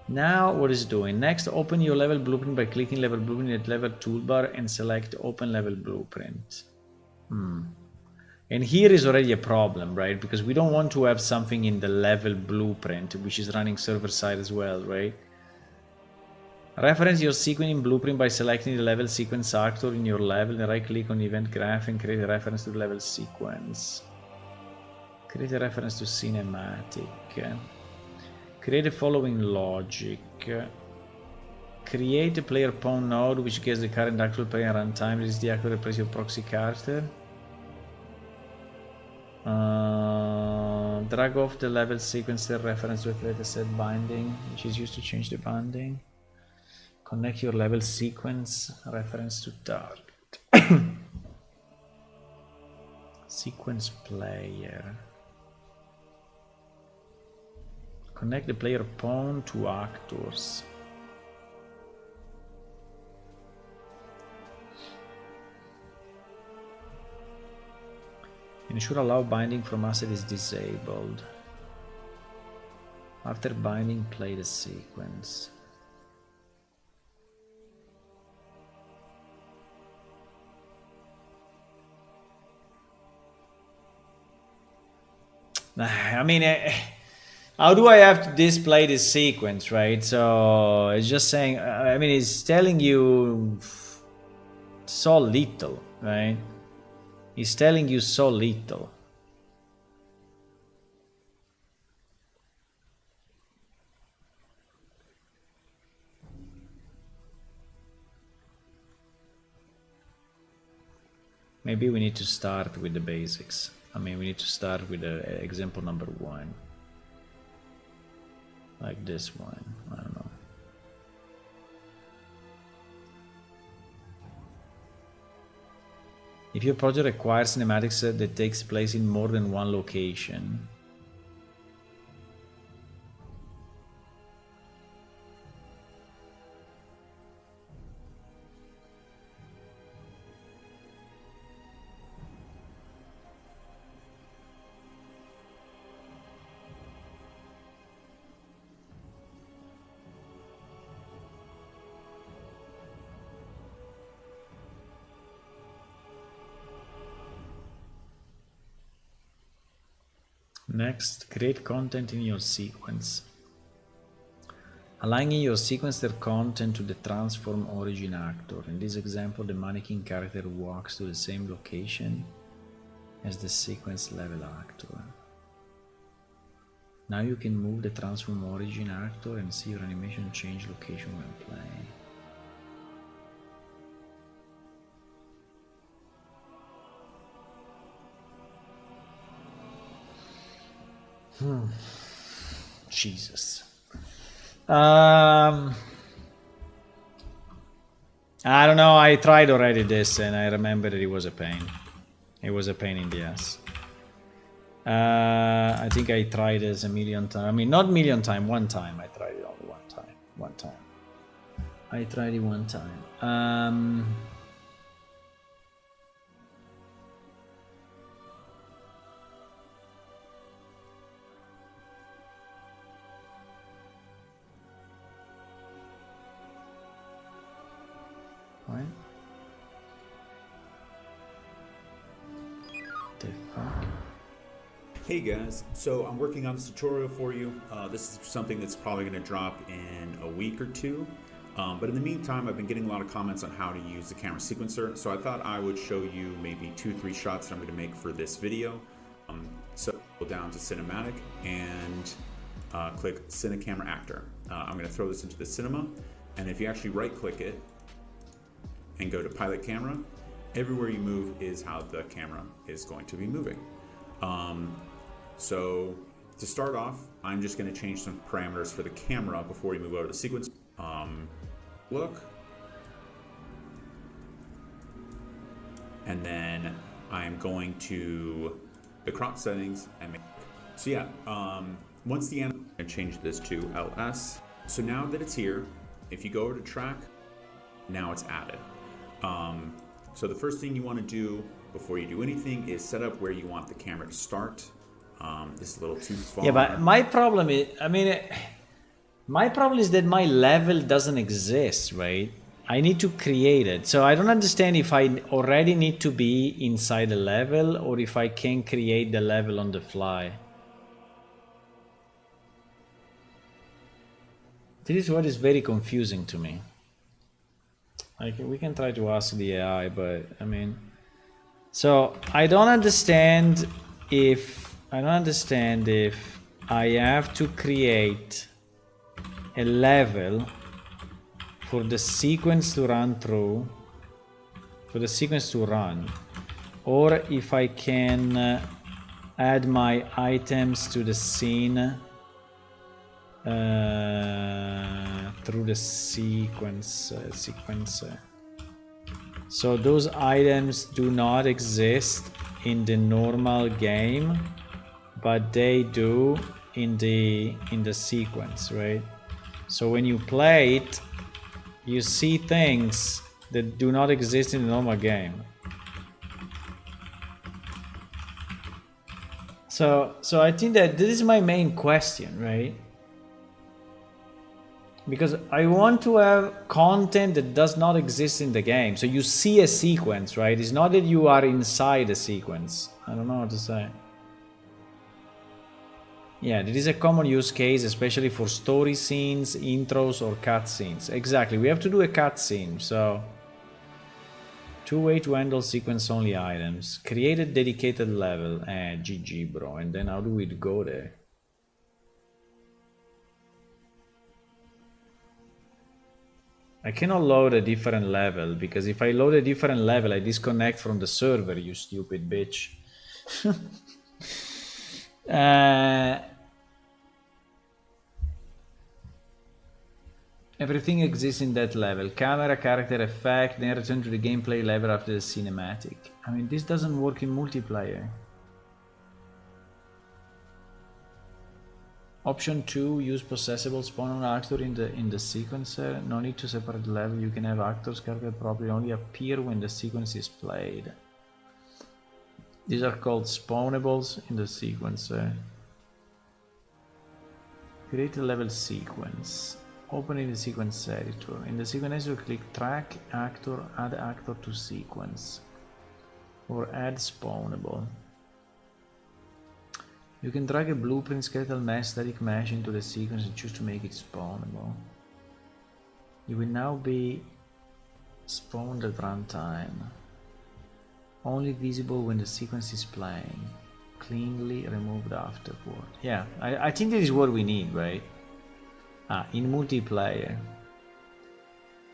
Now, what it's doing? Next, open your level blueprint by clicking level blueprint at level toolbar and select open level blueprint. And here is already a problem, right? Because we don't want to have something in the level blueprint, which is running server side as well, right? Reference your sequence in blueprint by selecting the level sequence actor in your level and right click on the event graph and create a reference to the level sequence. Create a reference to cinematic. Create the following logic. Create a player pawn node which gets the current actual player runtime. This is the actual replace your proxy character. Drag off the level sequence reference to create a set binding, which is used to change the binding. Connect your level sequence reference to target. Sequence player. Connect the player pawn to actors. Ensure allow binding from asset is disabled. After binding, play the sequence. I mean, how do I have to display this sequence, right? So it's just saying, I mean, it's telling you so little, right? It's telling you so little. Maybe we need to start with the basics. I mean, we need to start with example number 1. Like this one, I don't know. If your project requires cinematics that takes place in more than one location, next, create content in your sequence. Aligning your sequencer content to the transform origin actor. In this example, the mannequin character walks to the same location as the sequence level actor. Now you can move the transform origin actor and see your animation change location when playing. Jesus. I don't know. I tried already this, and I remember that it was a pain. It was a pain in the ass. I think I tried this a million times. I mean, not million time. One time. I tried it only one time. One time. I tried it one time. Right? The fuck? Hey guys, so I'm working on this tutorial for you. This is something that's probably going to drop in a week or two. But in the meantime, I've been getting a lot of comments on how to use the camera sequencer. So I thought I would show you maybe 2-3 shots that I'm going to make for this video. So go down to cinematic and click Cine Camera Actor. I'm going to throw this into the cinema. And if you actually right click it and go to pilot camera, everywhere you move is how the camera is going to be moving. So to start off, I'm just going to change some parameters for the camera before we move over to the sequence. Look. And then I'm going to the crop settings and make, so yeah, once the animal, I'm going to change this to LS. So now that it's here, if you go over to track, now it's added. So the first thing you want to do before you do anything is set up where you want the camera to start. This is a little too far. Yeah, but my problem is, my problem is that my level doesn't exist, right? I need to create it. So I don't understand if I already need to be inside the level or if I can create the level on the fly. This is what is very confusing to me. Like, we can try to ask the AI, but I mean, so I don't understand if I have to create a level for the sequence to run through, or if I can add my items to the scene through the sequencer. So those items do not exist in the normal game, but they do in the sequence, right? So when you play it, you see things that do not exist in the normal game. So I think that this is my main question, right? Because I want to have content that does not exist in the game. So you see a sequence, right? It's not that you are inside a sequence. I don't know what to say. Yeah, this is a common use case, especially for story scenes, intros, or cutscenes. Exactly, we have to do a cutscene, so... 2 ways to handle sequence-only items. Create a dedicated level. GG, bro. And then how do we go there? I cannot load a different level, because if I load a different level, I disconnect from the server, you stupid bitch. Everything exists in that level. Camera, character, effect, then return to the gameplay level after the cinematic. I mean, this doesn't work in multiplayer. Option 2, use possessable spawn on actor in the sequencer. No need to separate the level. You can have actors character properly only appear when the sequence is played. These are called spawnables in the sequencer. Create a level sequence. Open in the sequence editor. In the sequence editor, click track, actor, add actor to sequence, or add spawnable. You can drag a blueprint, skeletal mesh, static mesh into the sequence and choose to make it spawnable. You will now be spawned at runtime. Only visible when the sequence is playing. Cleanly removed afterward. Yeah, I think this is what we need, right? In multiplayer.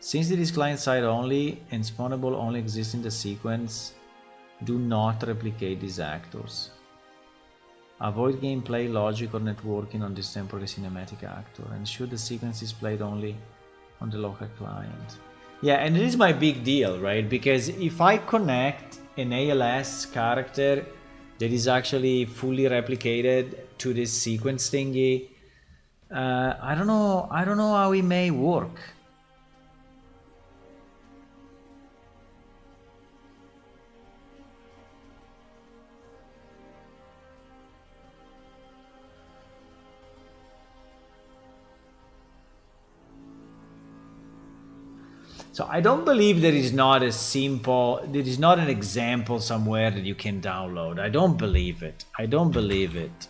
Since it is client-side only and spawnable only exists in the sequence, do not replicate these actors. Avoid gameplay logic or networking on this temporary cinematic actor. Ensure the sequence is played only on the local client. Yeah, and it is my big deal, right? Because if I connect an ALS character that is actually fully replicated to this sequence thingy, I don't know how it may work. So I don't believe there is not a simple, there is not an example somewhere that you can download. I don't believe it. I don't believe it.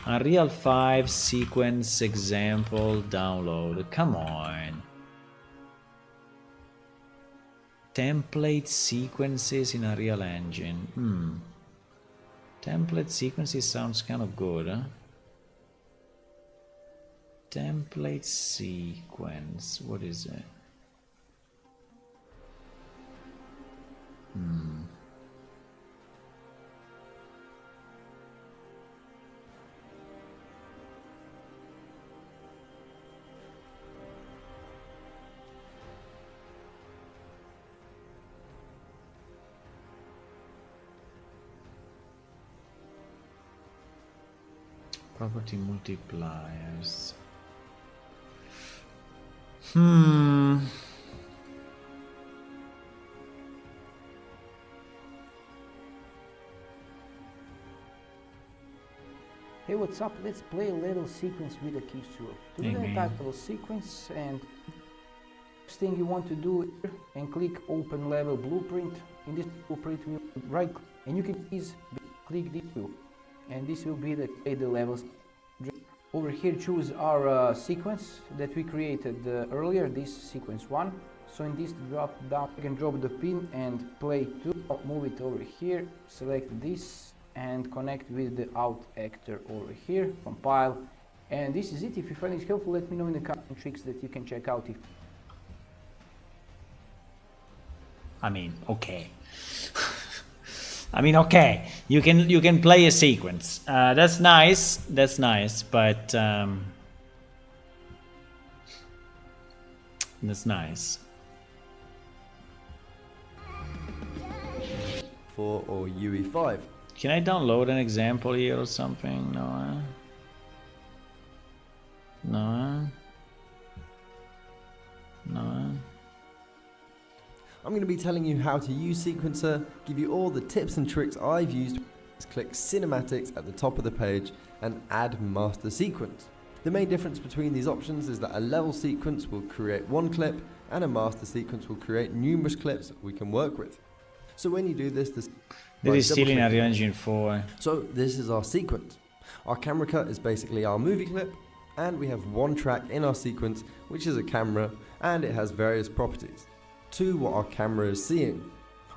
Unreal 5 sequence example download. Come on. Template sequences in Unreal Engine. Template sequences sounds kind of good, huh? Template sequence. What is it? Property multipliers. Hey, what's up? Let's play a little sequence with a keystroke. To do that type of sequence, and first thing you want to do and click open level blueprint. In this blueprint, we right and you can please click this tool, and this will be the levels. Over here, choose our sequence that we created earlier. This sequence 1. So in this drop down, you can drop the pin and play 2. Move it over here. Select this and connect with the out actor over here, compile, and this is it. If you find it helpful, let me know in the comments tricks that you can check out. I mean, okay. I mean, okay. You can play a sequence. That's nice. That's nice, but that's nice. 4 or UE5. Can I download an example here or something? No. No. No. I'm going to be telling you how to use Sequencer, give you all the tips and tricks I've used. Click Cinematics at the top of the page and add Master Sequence. The main difference between these options is that a level sequence will create one clip and a master sequence will create numerous clips we can work with. So when you do this, There is still in Unreal Engine 4. So this is our sequence. Our camera cut is basically our movie clip, and we have one track in our sequence which is a camera, and it has various properties to what our camera is seeing.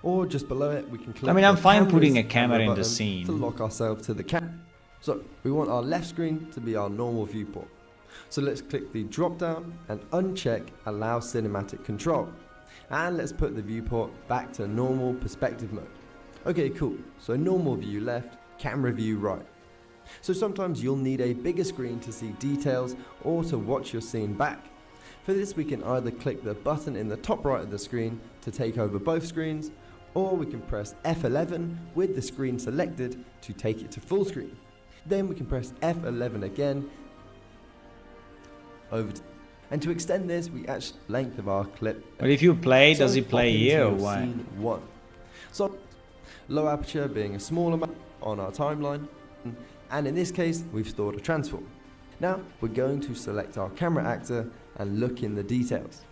Or just below it we can click. I mean, I'm fine cameras putting a camera in the button scene to lock ourselves to the camera. So we want our left screen to be our normal viewport. So let's click the drop down and uncheck allow cinematic control. And let's put the viewport back to normal perspective mode. Okay, cool. So normal view left, camera view right. So sometimes you'll need a bigger screen to see details or to watch your scene back. For this we can either click the button in the top right of the screen to take over both screens, or we can press F11 with the screen selected to take it to full screen. Then we can press F11 again and to extend this we add length of our clip. But if you play, So does it play pop into here or your what? Scene 1. So low aperture being a small amount on our timeline, and in this case we've stored a transform. Now we're going to select our camera actor and look in the details.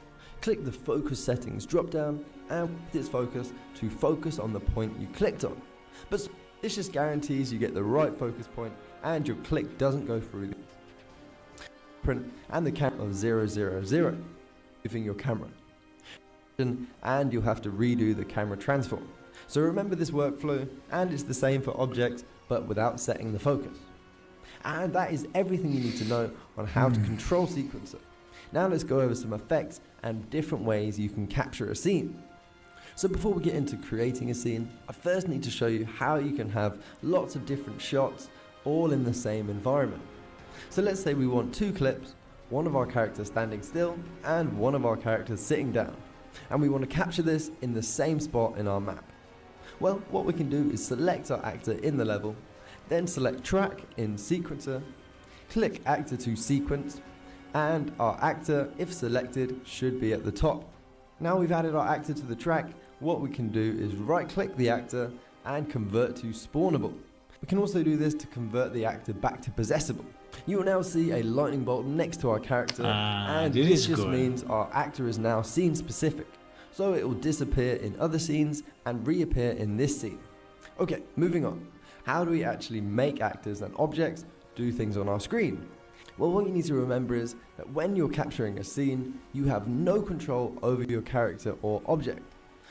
Click the focus settings drop down and with its focus to focus on the point you clicked on. But this just guarantees you get the right focus point and your click doesn't go through the print and the count of 000, moving your camera. And you'll have to redo the camera transform. So remember this workflow, and it's the same for objects but without setting the focus. And that is everything you need to know on how to control Sequencer. Now let's go over some effects and different ways you can capture a scene. So before we get into creating a scene, I first need to show you how you can have lots of different shots all in the same environment. So let's say we want 2 clips, one of our characters standing still and one of our characters sitting down, and we want to capture this in the same spot in our map. Well, what we can do is select our actor in the level, then select track in sequencer, click actor to sequence, and our actor, if selected, should be at the top. Now we've added our actor to the track, what we can do is right click the actor and convert to spawnable. We can also do this to convert the actor back to possessable. You will now see a lightning bolt next to our character, and this just means our actor is now scene specific. So it will disappear in other scenes and reappear in this scene. Okay, moving on. How do we actually make actors and objects do things on our screen? Well, what you need to remember is that when you're capturing a scene, you have no control over your character or object.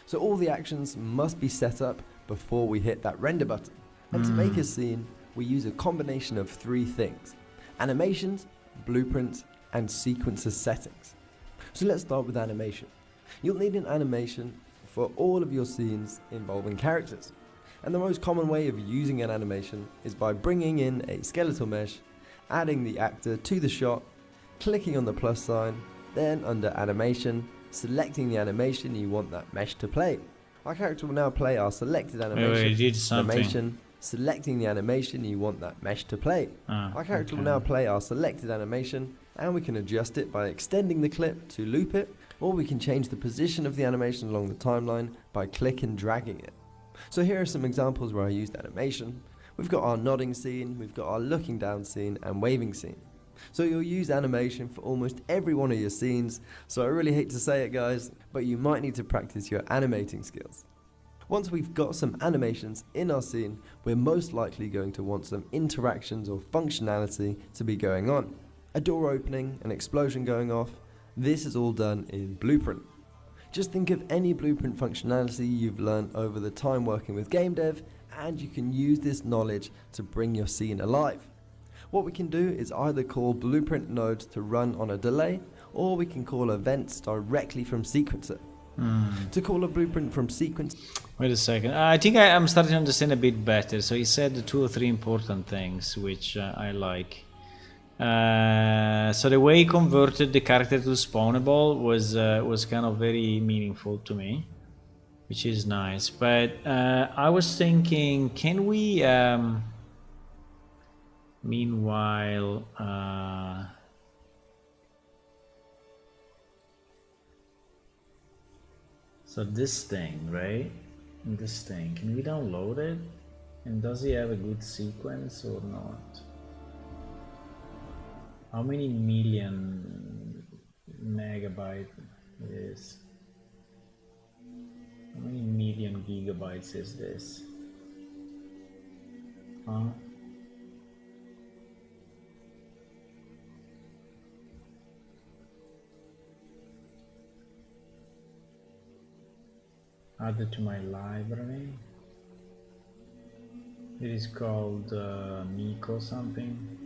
So all the actions must be set up before we hit that render button. And to make a scene, we use a combination of 3 things: animations, blueprints, and sequencer settings. So let's start with animation. You'll need an animation for all of your scenes involving characters. And the most common way of using an animation is by bringing in a skeletal mesh, adding the actor to the shot, clicking on the plus sign, then under animation, selecting the animation you want that mesh to play. Our character will now play our selected animation, selecting the animation you want that mesh to play. Our character will now play our selected animation, and we can adjust it by extending the clip to loop it, or we can change the position of the animation along the timeline by click and dragging it. So here are some examples where I used animation. We've got our nodding scene, we've got our looking down scene and waving scene. So you'll use animation for almost every one of your scenes, so I really hate to say it guys, but you might need to practice your animating skills. Once we've got some animations in our scene, we're most likely going to want some interactions or functionality to be going on. A door opening, an explosion going off. This is all done in Blueprint. Just think of any Blueprint functionality you've learned over the time working with game dev, and you can use this knowledge to bring your scene alive. What we can do is either call Blueprint nodes to run on a delay, or we can call events directly from Sequencer. To call a Blueprint from Sequence... Wait a second. I think I'm starting to understand a bit better. So he said the 2 or 3 important things, which I like. So the way he converted the character to spawnable was kind of very meaningful to me, which is nice. But I was thinking, can we meanwhile so this thing, right? This thing, can we download it? And does he have a good sequence or not? How many million megabyte is? How many million gigabytes is this? Huh? Add it to my library. It is called Miko something.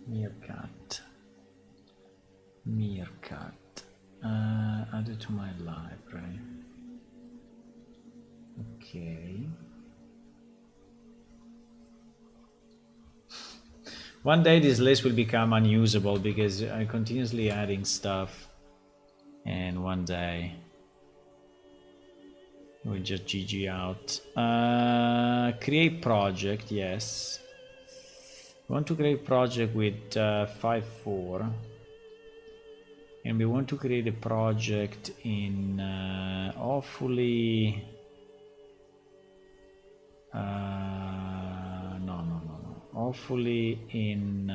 Meerkat. Add it to my library. Okay. One day this list will become unusable because I'm continuously adding stuff, and one day we'll just GG out. Create project, yes. We want to create project with 5.4, and we want to create a project in hopefully no, hopefully in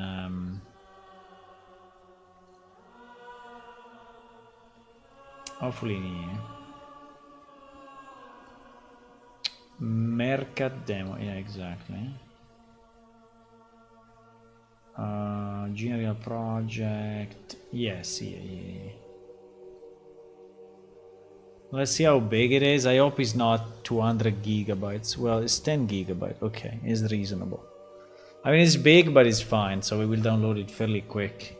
hopefully in here. Mercat demo, yeah, exactly. General project, yes, yeah. Let's see how big it is. I hope it's not 200 gigabytes. Well, it's 10 gigabytes. Okay, it's reasonable. I mean, it's big, but it's fine. So we will download it fairly quick,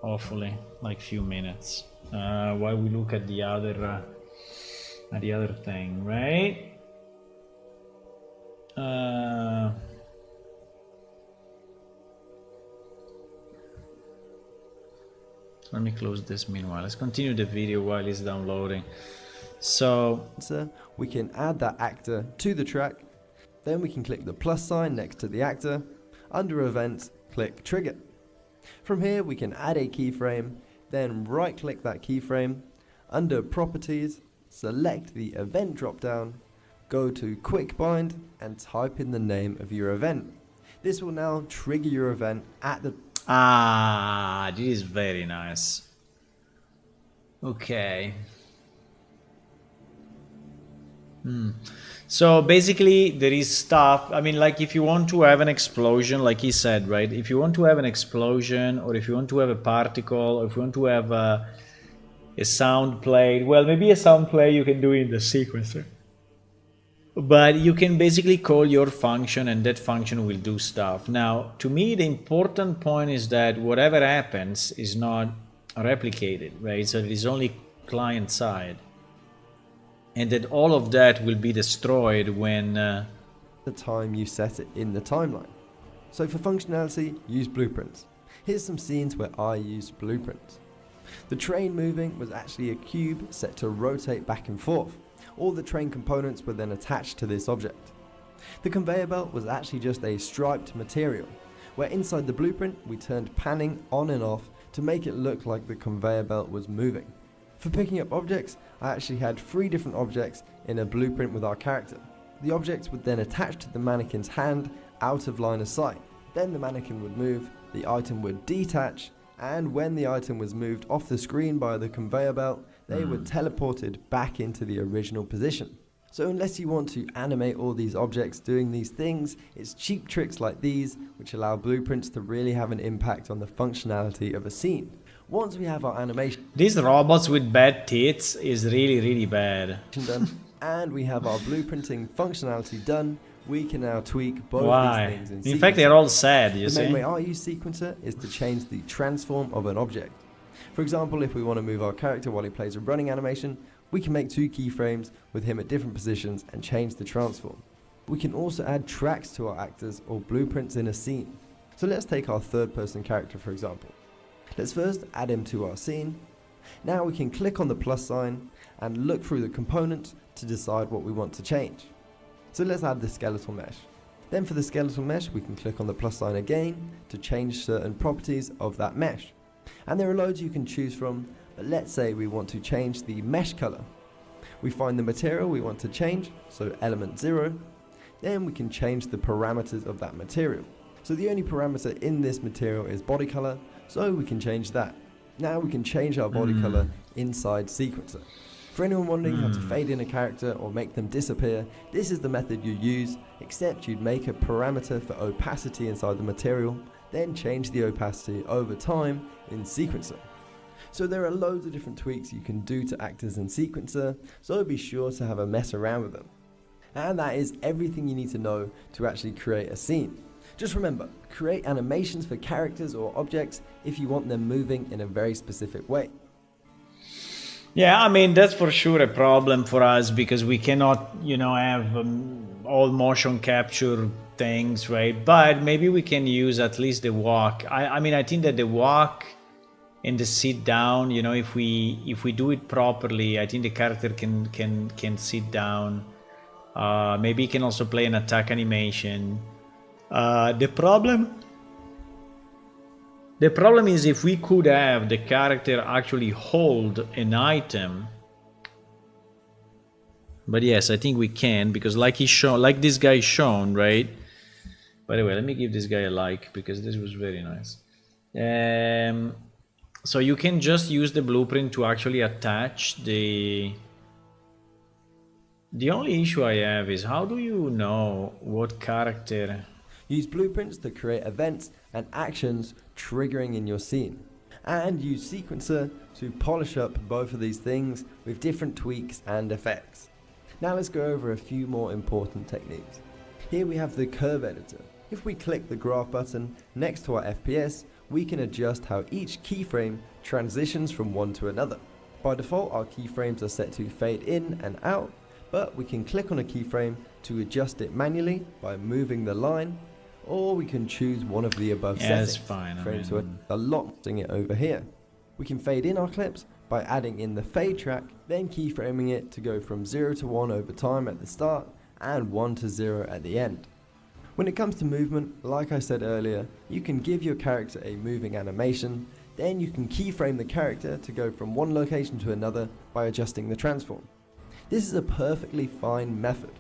hopefully, like few minutes. While we look at the other thing, right? Let me close this meanwhile. Let's continue the video while it's downloading. So we can add that actor to the track. Then we can click the plus sign next to the actor. Under events, click trigger. From here we can add a keyframe, then right click that keyframe. Under properties, select the event drop down, go to quick bind and type in the name of your event. This will now trigger your event at the... Ah, this is very nice. Okay. So basically there is stuff, I mean, like if you want to have an explosion, like he said, right? If you want to have an explosion, or if you want to have a particle, or if you want to have a sound played, well, maybe a sound play you can do in the sequencer. But you can basically call your function and that function will do stuff. Now, to me, the important point is that whatever happens is not replicated, right? So it is only client side. And that all of that will be destroyed when... the time you set it in the timeline. So for functionality, use blueprints. Here's some scenes where I used blueprints. The train moving was actually a cube set to rotate back and forth. All the train components were then attached to this object. The conveyor belt was actually just a striped material, where inside the blueprint we turned panning on and off to make it look like the conveyor belt was moving. For picking up objects, I actually had 3 different objects in a blueprint with our character. The objects would then attach to the mannequin's hand out of line of sight. Then the mannequin would move, the item would detach, and when the item was moved off the screen by the conveyor belt, they were teleported back into the original position. So unless you want to animate all these objects doing these things, it's cheap tricks like these which allow blueprints to really have an impact on the functionality of a scene. Once we have our animation... These robots with bad tits is really, really bad. ...done, and we have our blueprinting functionality done, we can now tweak both these things in sequencer. In fact, they're all sad, you see. The main way I use sequencer is to change the transform of an object. For example, if we want to move our character while he plays a running animation, we can make 2 keyframes with him at different positions and change the transform. We can also add tracks to our actors or blueprints in a scene. So let's take our third-person character, for example. Let's first add him to our scene. Now we can click on the plus sign and look through the components to decide what we want to change. So let's add the skeletal mesh. Then for the skeletal mesh, we can click on the plus sign again to change certain properties of that mesh. And there are loads you can choose from, but let's say we want to change the mesh color. We find the material we want to change, so element 0. Then we can change the parameters of that material. So the only parameter in this material is body color, so we can change that. Now we can change our body color inside sequencer. For anyone wondering how to fade in a character or make them disappear, this is the method you use, except you'd make a parameter for opacity inside the material, then change the opacity over time in sequencer. So there are loads of different tweaks you can do to actors in sequencer, so be sure to have a mess around with them. And that is everything you need to know to actually create a scene. Just remember, create animations for characters or objects if you want them moving in a very specific way. Yeah, I mean, that's for sure a problem for us because we cannot, have all motion capture things, right? But maybe we can use at least the walk. I mean, I think that the walk and the sit down, if we do it properly, I think the character can sit down. Maybe he can also play an attack animation. The problem is if we could have the character actually hold an item. But yes, I think we can because like this guy shown, right? By the way, let me give this guy a like because this was very nice. So you can just use the blueprint to actually attach the only issue I have is how do you know what character... Use blueprints to create events and actions triggering in your scene. And use sequencer to polish up both of these things with different tweaks and effects. Now let's go over a few more important techniques. Here we have the curve editor. If we click the graph button next to our FPS, we can adjust how each keyframe transitions from one to another. By default, our keyframes are set to fade in and out, but we can click on a keyframe to adjust it manually by moving the line, or we can choose one of the above settings. That's fine. A lot it over here. We can fade in our clips by adding in the fade track, then keyframing it to go from 0 to 1 over time at the start and 1 to 0 at the end. When it comes to movement, like I said earlier, you can give your character a moving animation, then you can keyframe the character to go from one location to another by adjusting the transform. This is a perfectly fine method,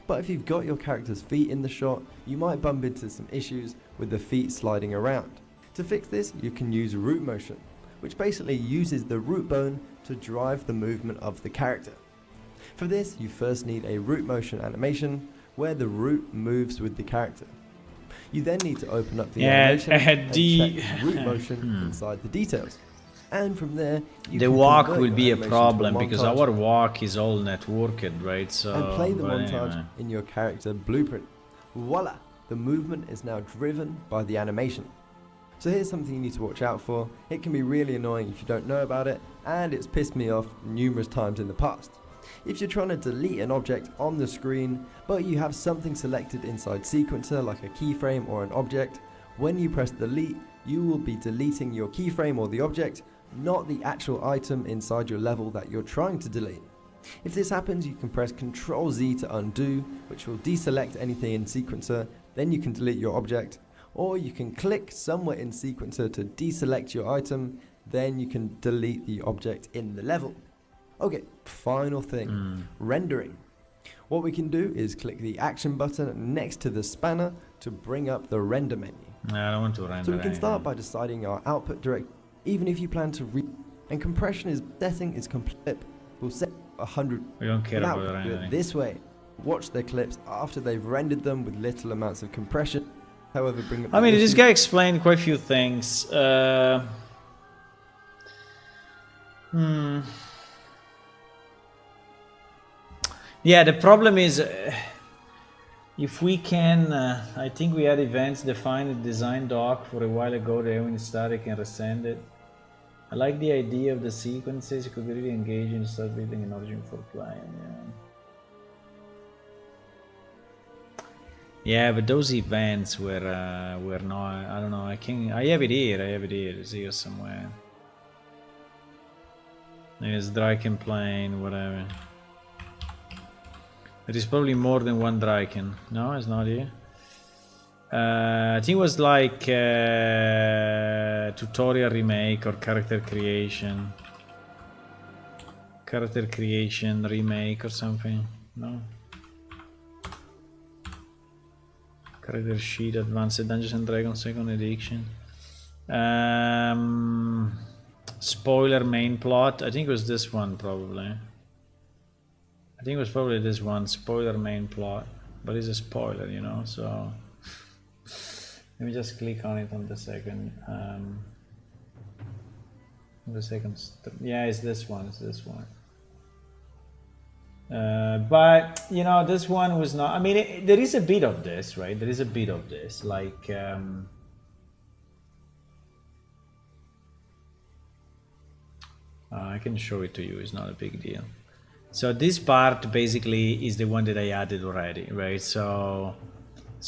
but if you've got your character's feet in the shot, you might bump into some issues with the feet sliding around. To fix this, you can use root motion, which basically uses the root bone to drive the movement of the character. For this, you first need a root motion animation where the root moves with the character. You then need to open up the animation and check root motion inside the details. And from there, the walk will be a problem because our walk is all networked, right? So and play the montage in your character blueprint. Voila! The movement is now driven by the animation. So here's something you need to watch out for. It can be really annoying if you don't know about it, and it's pissed me off numerous times in the past. If you're trying to delete an object on the screen, but you have something selected inside Sequencer like a keyframe or an object, when you press delete, you will be deleting your keyframe or the object, not the actual item inside your level that you're trying to delete. If this happens, you can press Ctrl Z to undo, which will deselect anything in Sequencer, then you can delete your object, or you can click somewhere in Sequencer to deselect your item, then you can delete the object in the level. Okay, final thing, rendering. What we can do is click the action button next to the spanner to bring up the render menu. I don't want to render. So we can start by deciding our output direct, even if you plan to and compression is setting is complete. We'll set 100. We don't care about do rendering. it this way. Watch their clips after they've rendered them with little amounts of compression. However, bring up. I mean, this guy explained quite a few things. Yeah, the problem is if we can, I think we had events defined the design doc for a while ago there when it's static and resend it. I like the idea of the sequences, it could be really engaging and start building an origin for playing, yeah, but those events were not, I don't know, I have it here, it's here somewhere. Maybe it's Dryken plane, whatever. There is probably more than one Dryken. No, it's not here. I think it was like tutorial remake or character creation. Character creation remake or something. No? Character sheet advanced Dungeons and Dragons second edition. Spoiler main plot. I think it was this one probably. I think it was probably this one, spoiler main plot, but it's a spoiler, you know, so let me just click on it on the second, yeah, it's this one, but, you know, this one was not, I mean, there is a bit of this, right, there is a bit of this, like, I can show it to you, it's not a big deal. So this part basically is the one that I added already, right? So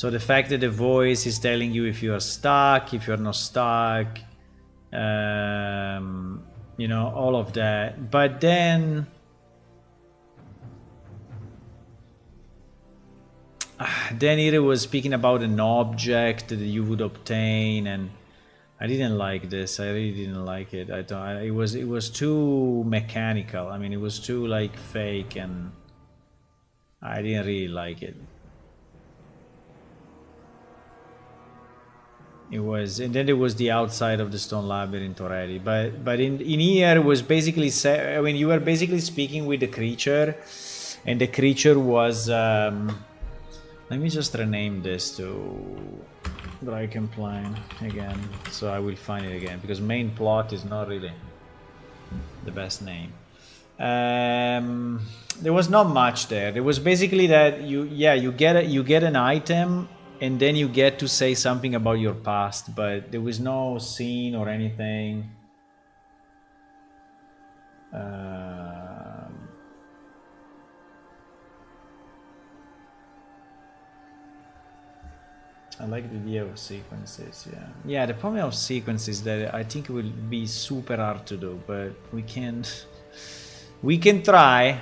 the fact that the voice is telling you if you are stuck, if you're not stuck, you know, all of that. But then it was speaking about an object that you would obtain, and I didn't like this. I really didn't like it. I thought it was too mechanical. I mean, it was too like fake, and I didn't really like it. It was, and then there was the outside of the stone labyrinth already. But in here it was basically, I mean, you were basically speaking with the creature, and the creature was. Let me just rename this to Dryken plane again, so I will find it again, because main plot is not really the best name. There was not much there. There was basically that you get an item, and then you get to say something about your past, but there was no scene or anything. I like the idea of sequences, yeah. Yeah, the problem of sequences is that I think it will be super hard to do, but we can try.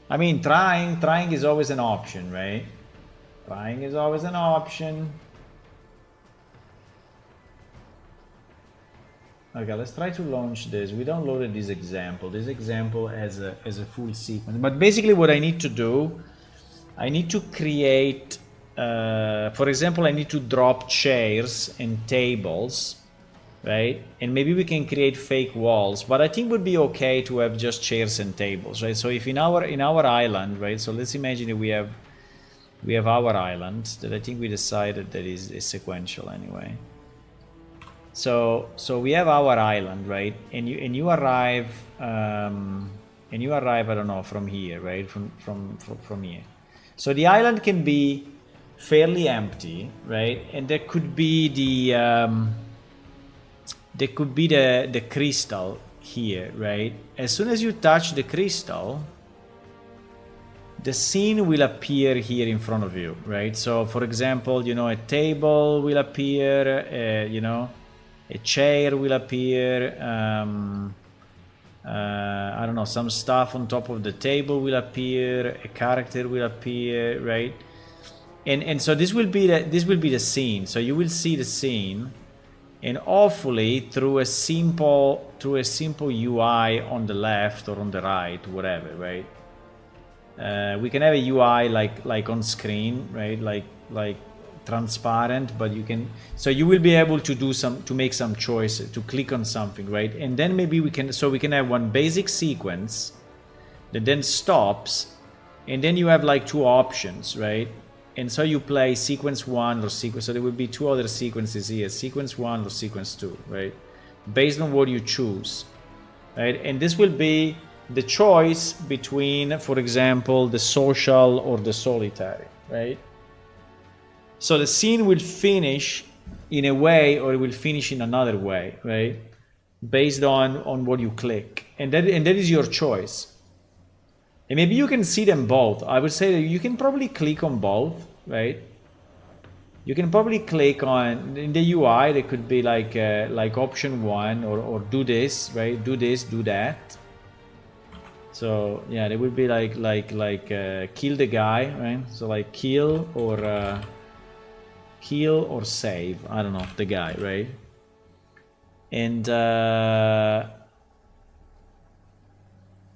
I mean, trying is always an option, right? Trying is always an option. Okay, let's try to launch this. We downloaded this example. This example as a full sequence. But basically what I need to do, I need to create, for example, I need to drop chairs and tables, right? And maybe we can create fake walls, but I think it would be okay to have just chairs and tables, right? So if in our island, right? So let's imagine that we have our island that I think we decided that is sequential anyway. So we have our island, right? And you arrive I don't know, from here, right? From here. So the island can be fairly empty, right? And there could be the crystal here, right? As soon as you touch the crystal, the scene will appear here in front of you, right? So for example, you know, a table will appear, you know, a chair will appear, I don't know, some stuff on top of the table will appear, a character will appear, right? And so this will be the scene. So you will see the scene, and hopefully through a simple UI on the left or on the right, whatever, right? We can have a UI like on screen, right? Like transparent, but you can, so you will be able to make some choices, to click on something, right? And then maybe we can have one basic sequence that then stops, and then you have like two options, right? And so you play sequence 1 or sequence, so there will be two other sequences here, sequence 1 or sequence 2, right? Based on what you choose, right? And this will be the choice between, for example, the social or the solitary, right? So the scene will finish in a way, or it will finish in another way, right? Based on what you click, and that is your choice. And maybe you can see them both. I would say that you can probably click on both, right? You can probably click on, in the UI, there could be like option 1 or do this, right? Do this, do that. So yeah, there will be like kill the guy, right? So like kill or save, I don't know, the guy, right?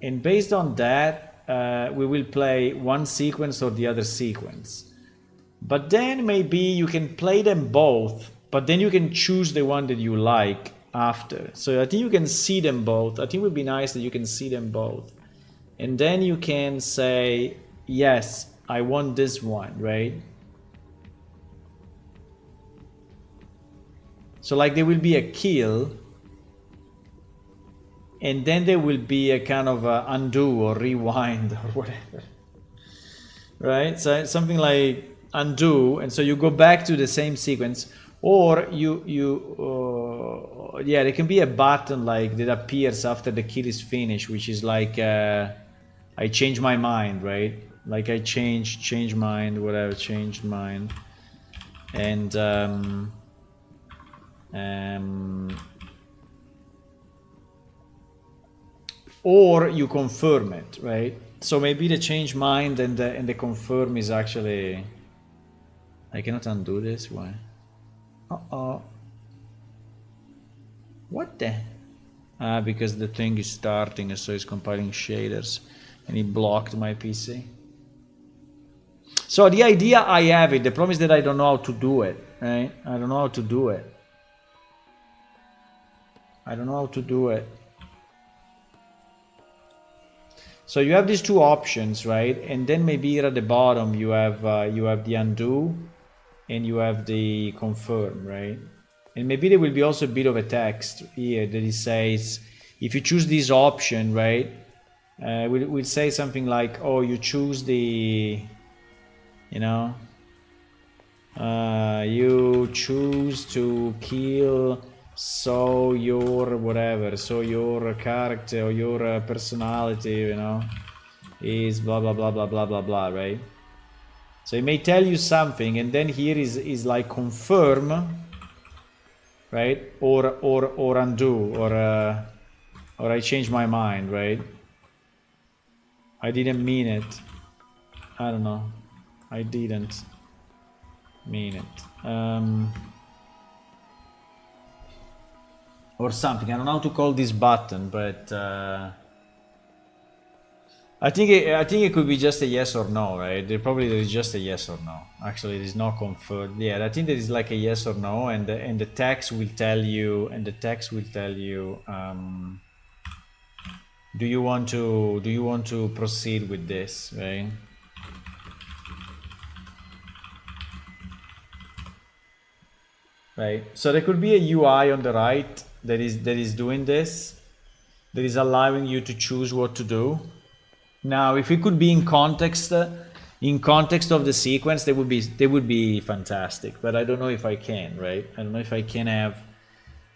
And based on that, we will play one sequence or the other sequence. But then maybe you can play them both, but then you can choose the one that you like after. So I think you can see them both. I think it would be nice that you can see them both. And then you can say, yes, I want this one, right? So like there will be a kill, and then there will be a kind of a undo or rewind or whatever, right? So something like undo, and so you go back to the same sequence, or yeah, there can be a button like that appears after the kill is finished, which is like I change my mind, right? Like I change mind, whatever, changed mind, and or you confirm it, right? So maybe the change mind and the confirm is actually, I cannot undo this. Why? What the? Because the thing is starting, so it's compiling shaders, and it blocked my PC. So the idea, I have it. The problem is that I don't know how to do it, right? I don't know how to do it. So you have these two options, right? And then maybe here at the bottom you have the undo, and you have the confirm, right? And maybe there will be also a bit of a text here that it says, if you choose this option, right? We'll say something like, oh, you choose the, you know, you choose to kill, so your whatever, so your character or your personality, you know, is blah blah blah blah blah blah blah, right? So it may tell you something, and then here is like confirm, right? Or undo, or I change my mind, right? I didn't mean it. I don't know. I didn't mean it. Or something. I don't know how to call this button, but I think it could be just a yes or no, right? There is just a yes or no. Actually, it is not confirmed. Yeah, I think there is like a yes or no, and the text will tell you. Do you want to proceed with this, right? Right. So there could be a UI on the right that is doing this, that is allowing you to choose what to do. Now, if it could be in context of the sequence, they would be fantastic. But I don't know if I can, right? I don't know if I can have.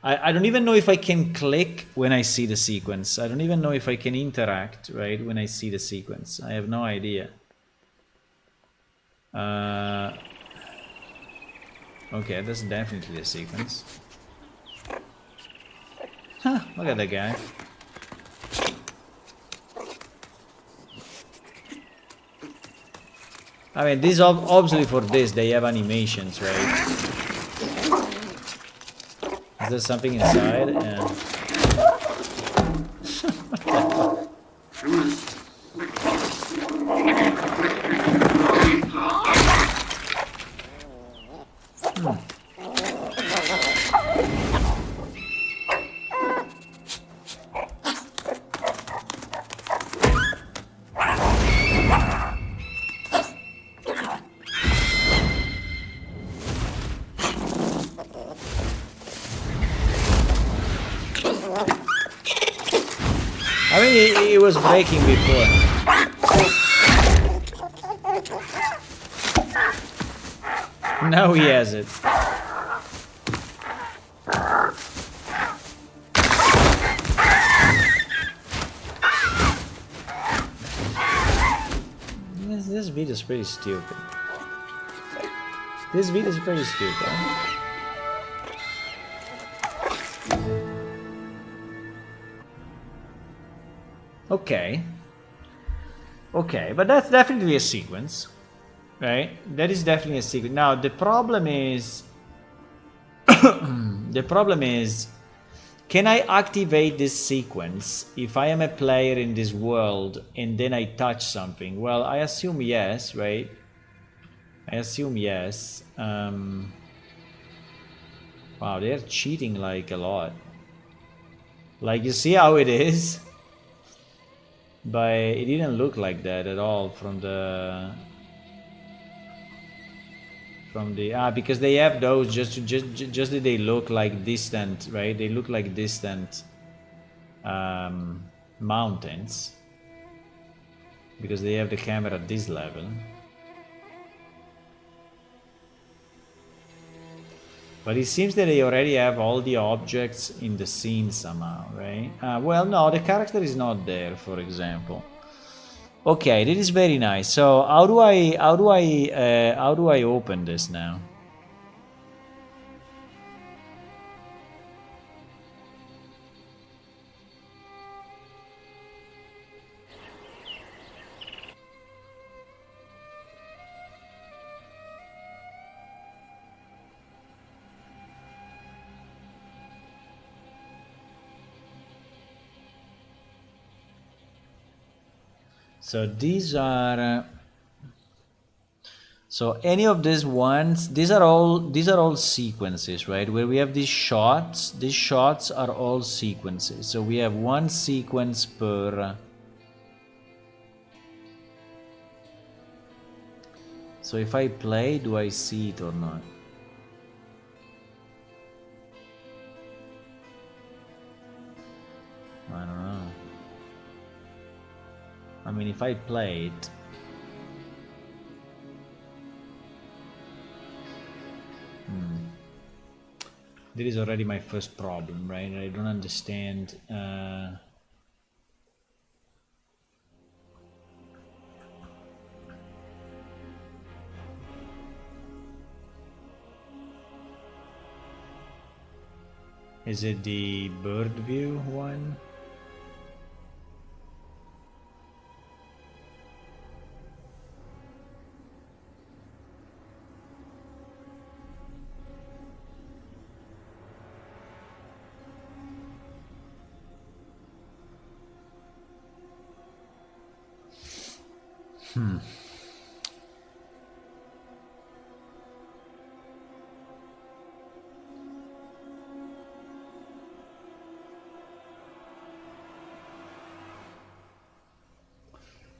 I don't even know if I can click when I see the sequence. I don't even know if I can interact, right, when I see the sequence. I have no idea. Okay, that's definitely a sequence. Huh, look at that guy. I mean, this obviously for this they have animations, right? Is there something inside? Yeah. I mean, it was breaking before. Now he has it. This video is pretty stupid. This video is pretty stupid. Okay. Okay, but that's definitely a sequence, right? That is definitely a sequence. Now the problem is, can I activate this sequence if I am a player in this world and then I touch something? Well, I assume yes, right? I assume yes. Wow, they're cheating like a lot. Like, you see how it is? But it didn't look like that at all from the because they have those just that they look like distant, right? They look like distant mountains because they have the camera at this level. But it seems that they already have all the objects in the scene somehow, right? Well, no, the character is not there, for example. Okay, this is very nice. So how do I open this now? So these are so any of these ones, these are all sequences, right? Where we have these shots are all sequences. So we have one sequence per so if I play, do I see it or not? I don't know. I mean, if I play it, That is already my first problem, right? I don't understand. Is it the bird view one?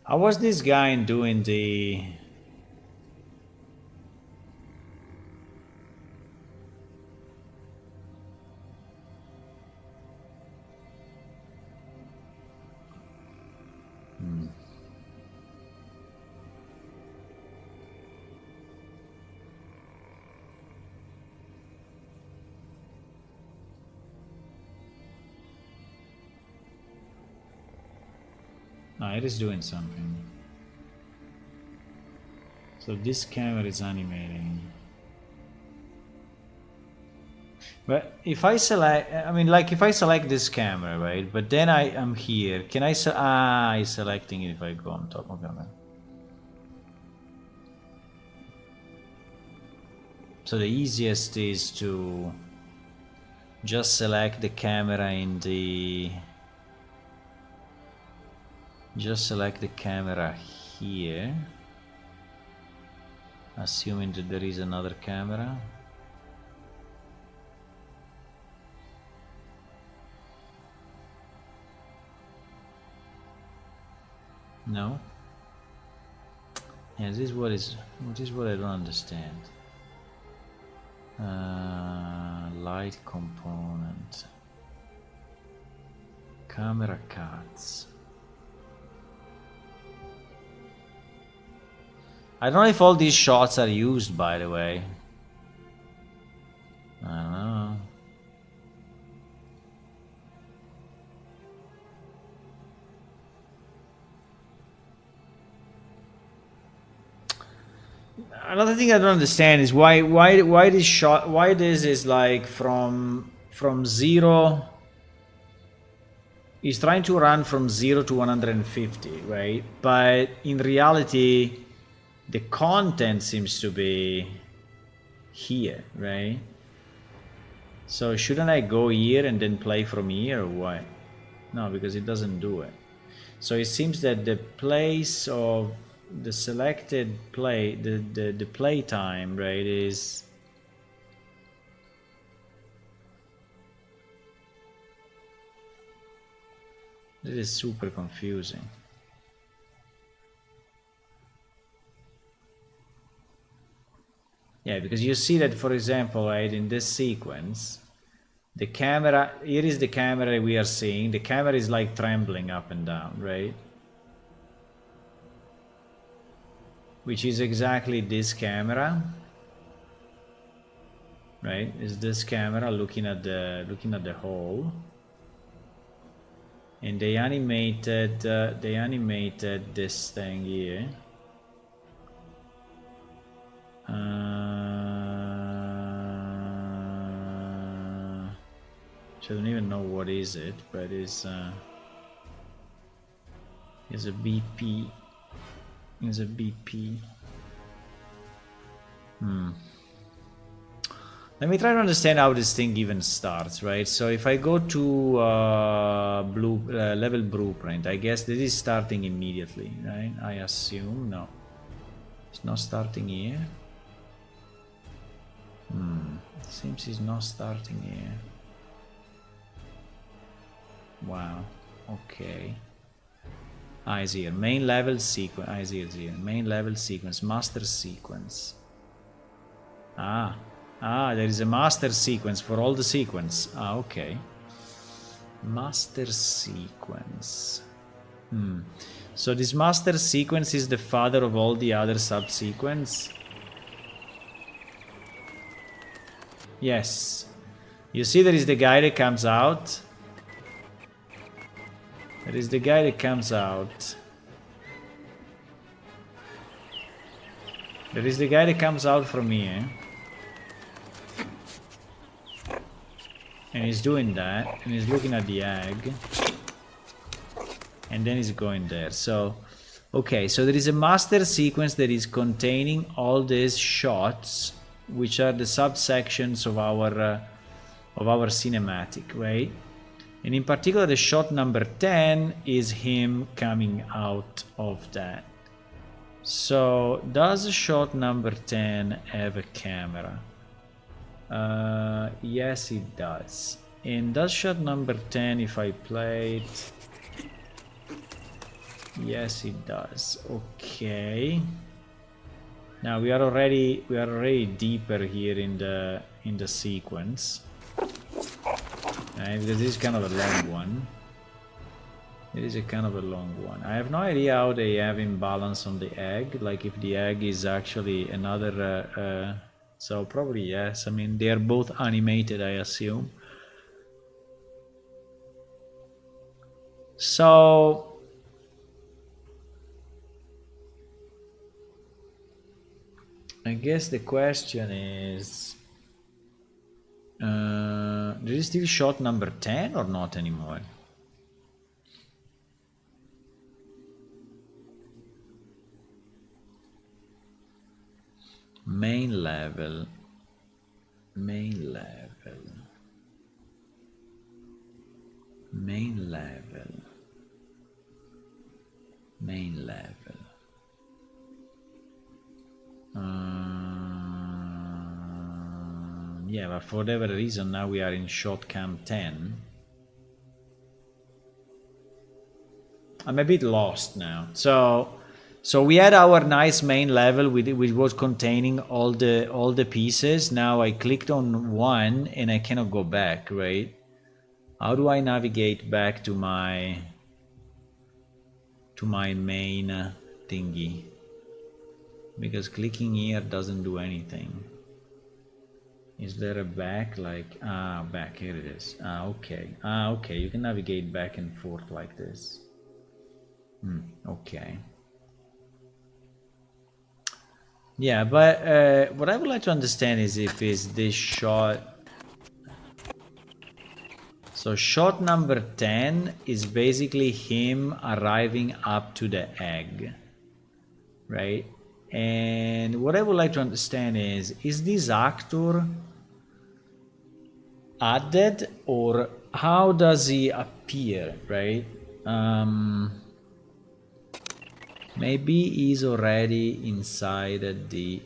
How was this guy doing the... No, it is doing something. So this camera is animating. But if I select, I mean, like if I select this camera, right? But then I am here. Can I it's selecting it if I go on top of camera. So the easiest is to just select the camera in the... Just select the camera here, assuming that there is another camera. No? Yeah, this is what I don't understand. Light component. Camera cards. I don't know if all these shots are used, by the way. I don't know. Another thing I don't understand is why this shot, why this is like from 0. He's trying to run from 0 to 150, right? But in reality, the content seems to be here, right? So shouldn't I go here and then play from here or what? No, because it doesn't do it. So it seems that the place of the selected play, the play time, right, is... This is super confusing. Yeah, because you see that, for example, right, in this sequence, the camera, here is the camera we are seeing. The camera is like trembling up and down, right? Which is exactly this camera, right? Is this camera looking at the hole, and they animated this thing here. I don't even know what is it, but it's a BP. It's a BP. Let me try to understand how this thing even starts, right? So if I go to level blueprint, I guess this is starting immediately, right? I assume. No, it's not starting here. Seems it's not starting here. Wow. Okay. Is here. Main level sequence. Is here. Main level sequence. Master sequence. There is a master sequence for all the sequence. Okay. Master sequence. So this master sequence is the father of all the other subsequence. Yes. You see there is the guy that comes out. There is the guy that comes out. There is the guy that comes out from here. And he's doing that, and he's looking at the egg, and then he's going there. So, okay, so there is a master sequence that is containing all these shots, which are the subsections of our cinematic, right? And in particular, the shot number 10 is him coming out of that. So, does shot number 10 have a camera? Yes, it does. And does shot number 10, if I play it? Yes, it does. Okay. Now we are already deeper here in the sequence, right? Because this is kind of a long one. It is a kind of a long one. I have no idea how they have imbalance on the egg. Like if the egg is actually another. So probably yes. I mean, they are both animated, I assume. So I guess the question is, there is still shot number 10 or not anymore? Main level. Main level. Main level. Main level. Yeah, but for whatever reason now we are in shot cam 10. I'm a bit lost now. So we had our nice main level which was containing all the pieces. Now I clicked on one and I cannot go back, right? How do I navigate back to my main thingy? Because clicking here doesn't do anything. Is there a back? Like, back, here it is. Okay. Okay, you can navigate back and forth like this. Okay. Yeah, but what I would like to understand is if is this shot. So shot number 10 is basically him arriving up to the egg, right? And what I would like to understand is this actor added or how does he appear, right? Maybe he's already inside the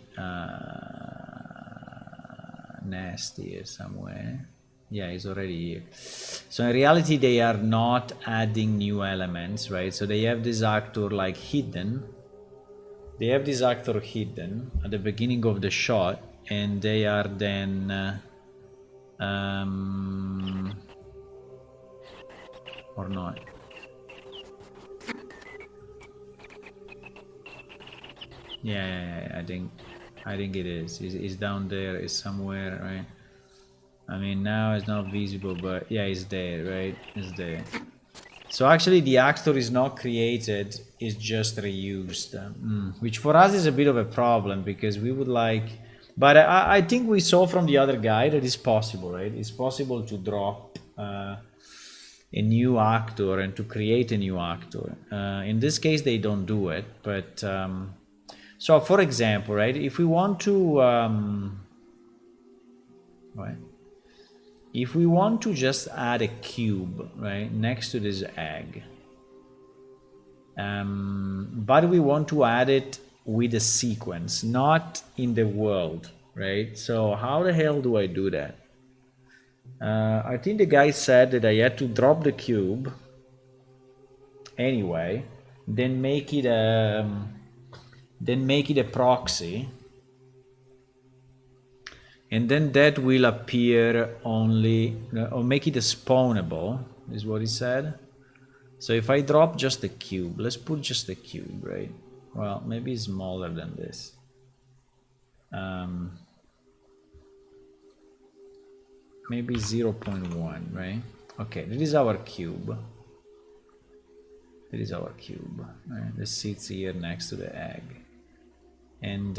nest here somewhere. Yeah, he's already here. So in reality, they are not adding new elements, right? So they have this actor like hidden. They have this actor hidden at the beginning of the shot, and they are then or not. Yeah, I think it is. It's down there. It's somewhere, right? I mean, now it's not visible, but yeah, it's there, right? It's there. So actually, the actor is not created; it's just reused, which for us is a bit of a problem because we would like. But I think we saw from the other guy that it's possible, right? It's possible to drop a new actor and to create a new actor. In this case, they don't do it, but. So, for example, right, if we want to, right, if we want to just add a cube, right, next to this egg, but we want to add it with a sequence, not in the world, right? So, how the hell do I do that? I think the guy said that I had to drop the cube anyway, then make it a proxy, and then that will appear only, or make it a spawnable, is what he said. So if I drop just the cube, let's put just the cube, right? Well, maybe smaller than this. Maybe 0.1, right? Okay, this is our cube. This is our cube, right? This sits here next to the egg. And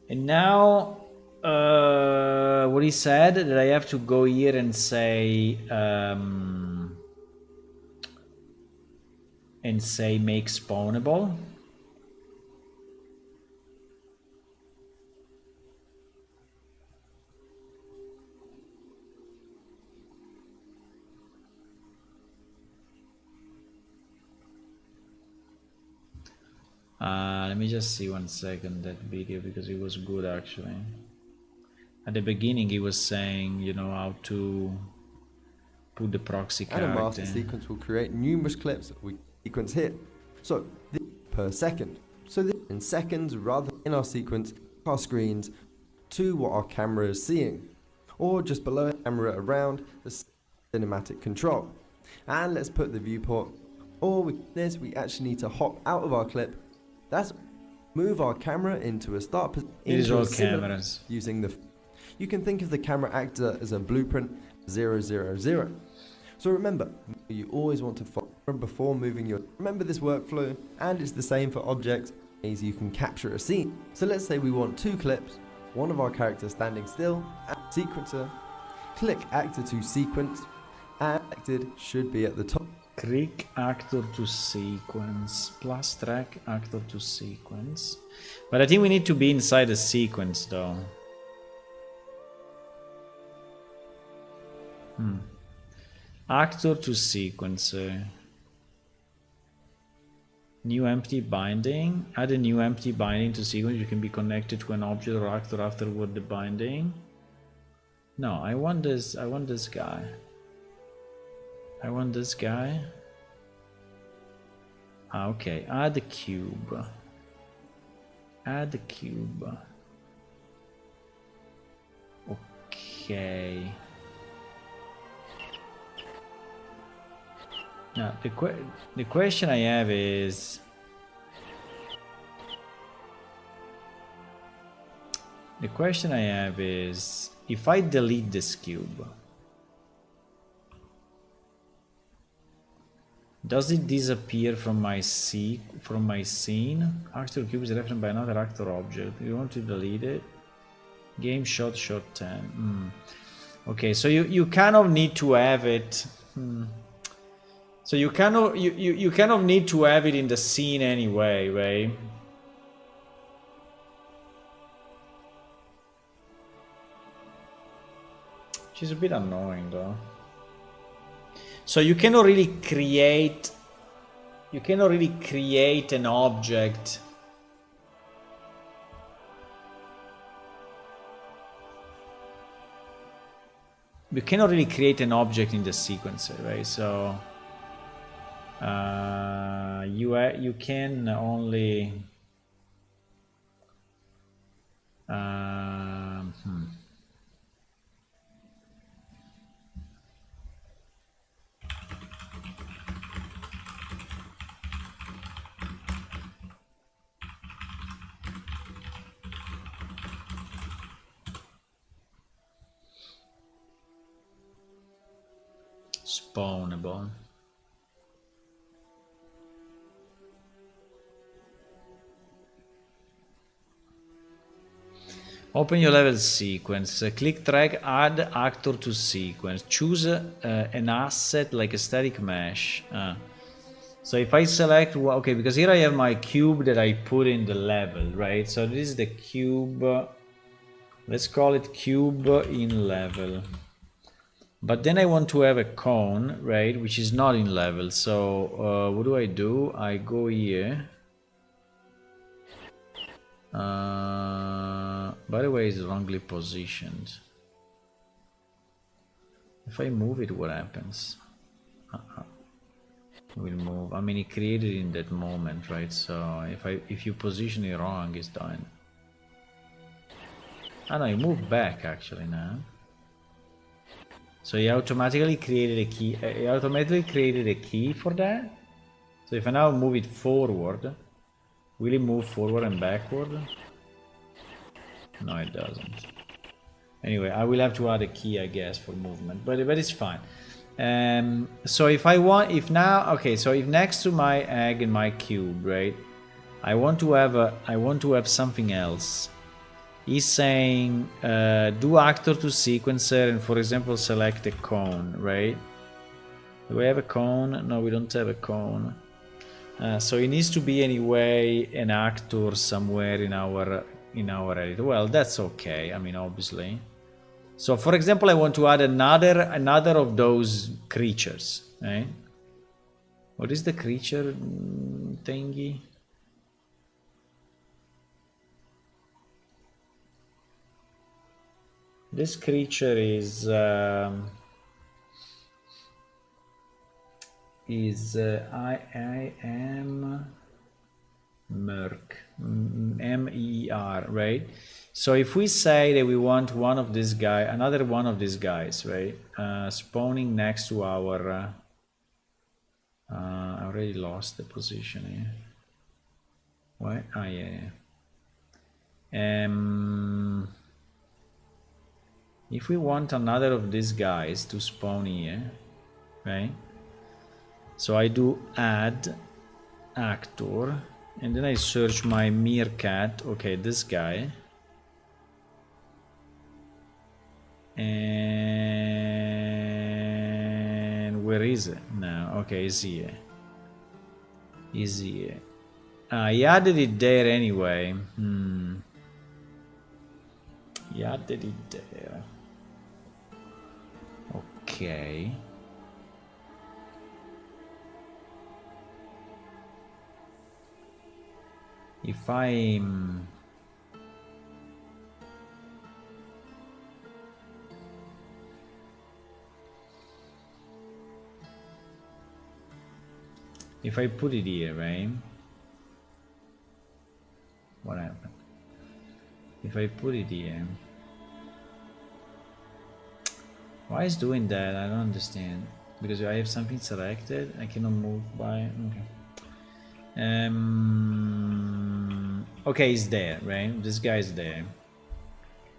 now What he said, that I have to go here and say make spawnable. Let me just see 1 second that video, because it was good actually. At the beginning he was saying, you know, how to put the proxy And a character. master sequence will create numerous clips we sequence here. So this per second. So this in seconds rather than in our sequence, our screens to what our camera is seeing, or just below the camera around the cinematic control. And let's put the viewport, or with this we actually need to hop out of our clip. That's move our camera into a start position. These are all cameras. Using the, you can think of the camera actor as a blueprint 000. So remember, you always want to follow before moving your. Remember this workflow, and it's the same for objects. As you can capture a scene. So let's say we want 2 clips, one of our characters standing still, and sequencer. Click actor to sequence, and acted should be at the top. Click actor to sequence, plus track actor to sequence. But I think we need to be inside the sequence though. Actor to sequencer. New empty binding. Add a new empty binding to sequence. You can be connected to an object or actor afterward the binding. No, I want this guy. I want this guy. Okay, add the cube. Add the cube. Okay. Now the question I have is, if I delete this cube, does it disappear from my scene? Actor cube is referenced by another actor object. You want to delete it? Game shot 10. Okay, so you kind of need to have it. So you kind of need to have it in the scene anyway, right? Which is a bit annoying though. So you cannot really create an object. You cannot really create an object in the sequencer, right? So you can only spawnable. Open your level sequence. Click drag add actor to sequence. Choose an asset like a static mesh. So if I select, okay, because here I have my cube that I put in the level, right? So this is the cube. Let's call it cube in level. But then I want to have a cone, right, which is not in level. So what do? I go here. By the way, it's wrongly positioned. If I move it, what happens? It will move. I mean, it created in that moment, right? So if you position it wrong, it's done. No, it moved back actually now. So he automatically created a key. He automatically created a key for that. So if I now move it forward, will it move forward and backward? No, it doesn't. Anyway, I will have to add a key, I guess, for movement, but it's fine. So if next to my egg and my cube, right, I want to have something else. He's saying do actor to sequencer and, for example, select a cone, right? Do we have a cone? No, we don't have a cone. So it needs to be anyway an actor somewhere in our edit. Well, that's okay. I mean, obviously. So, for example, I want to add another of those creatures, right? What is the creature thingy? This creature is I am Merc, M-E-R, right? So if we say that we want one of these guys, another one of these guys, right? Spawning next to our, I already lost the position here. What? Ah, yeah. If we want another of these guys to spawn here, right? So I do add actor, and then I search my meerkat. Okay, this guy. And where is it now? Okay, he's here. He's here. He added it there anyway. He added it there. Okay. If I put it here, right? What happened? If I put it here, why is doing that? I don't understand. Because I have something selected, I cannot move by. Okay. Okay, he's there, right? This guy is there.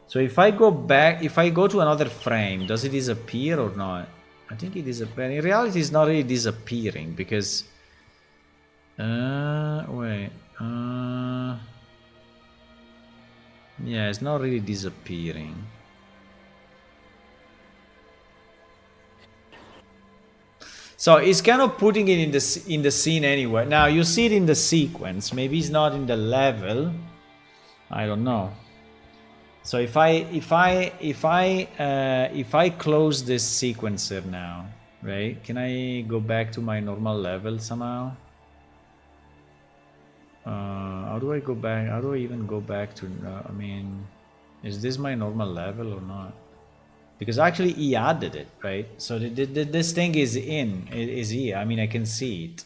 So if I go back, if I go to another frame, does it disappear or not? I think it disappears. In reality, it's not really disappearing because. Wait. Yeah, it's not really disappearing. So it's kind of putting it in the scene anyway. Now you see it in the sequence. Maybe it's not in the level. I don't know. So if I close this sequencer now, right? Can I go back to my normal level somehow? How do I go back? How do I even go back to? I mean, is this my normal level or not? Because actually he added it, right? So this thing is here. I mean, I can see it.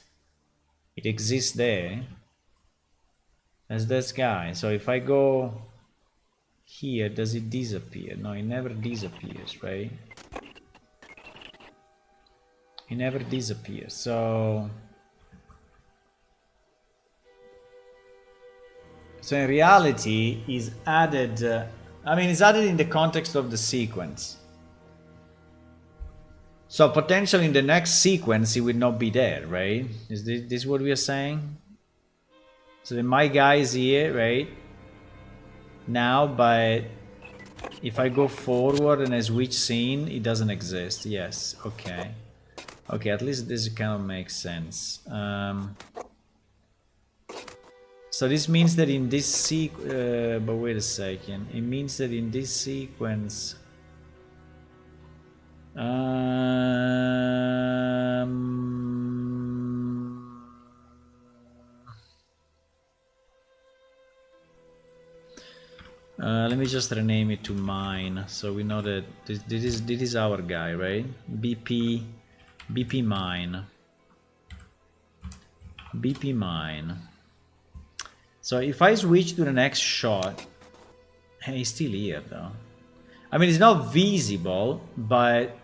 It exists there. As this guy. So if I go here, does it disappear? No, it never disappears, right? It never disappears. So in reality, is added. I mean, it's added in the context of the sequence. So potentially in the next sequence, it will not be there, right? Is this what we are saying? So then my guy is here, right? Now, but if I go forward and I switch scene, it doesn't exist. Yes, okay. Okay, at least this kind of makes sense. So this means that in this sequence, but wait a second. It means that in this sequence, let me just rename it to mine, so we know that this is our guy, right? BP mine. BP mine. So if I switch to the next shot, hey, he's still here though. I mean, it's not visible, but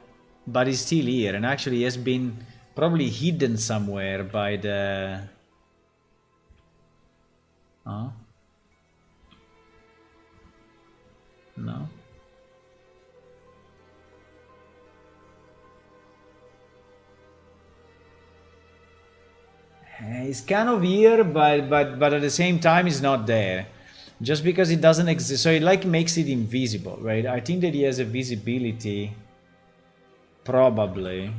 it's still here, and actually has been probably hidden somewhere by the. Huh? No. He's kind of here, but at the same time he's not there. Just because it doesn't exist, so it like makes it invisible, right? I think that he has a visibility, probably,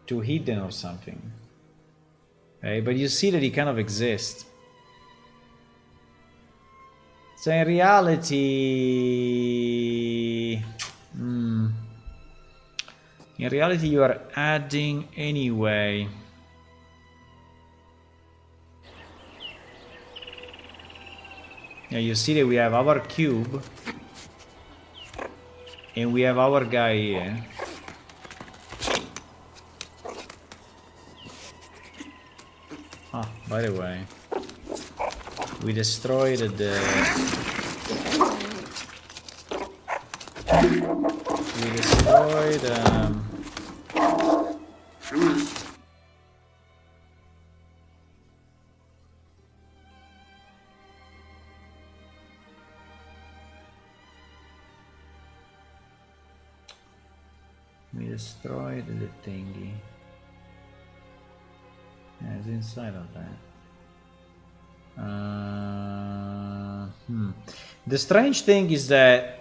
to hidden or something, right? But you see that he kind of exists. So in reality, in reality, you are adding anyway. Yeah, you see that we have our cube, and we have our guy here. Ah, by the way, we destroyed the... We destroyed... we destroyed the thingy. Yeah, it's inside of that. The strange thing is that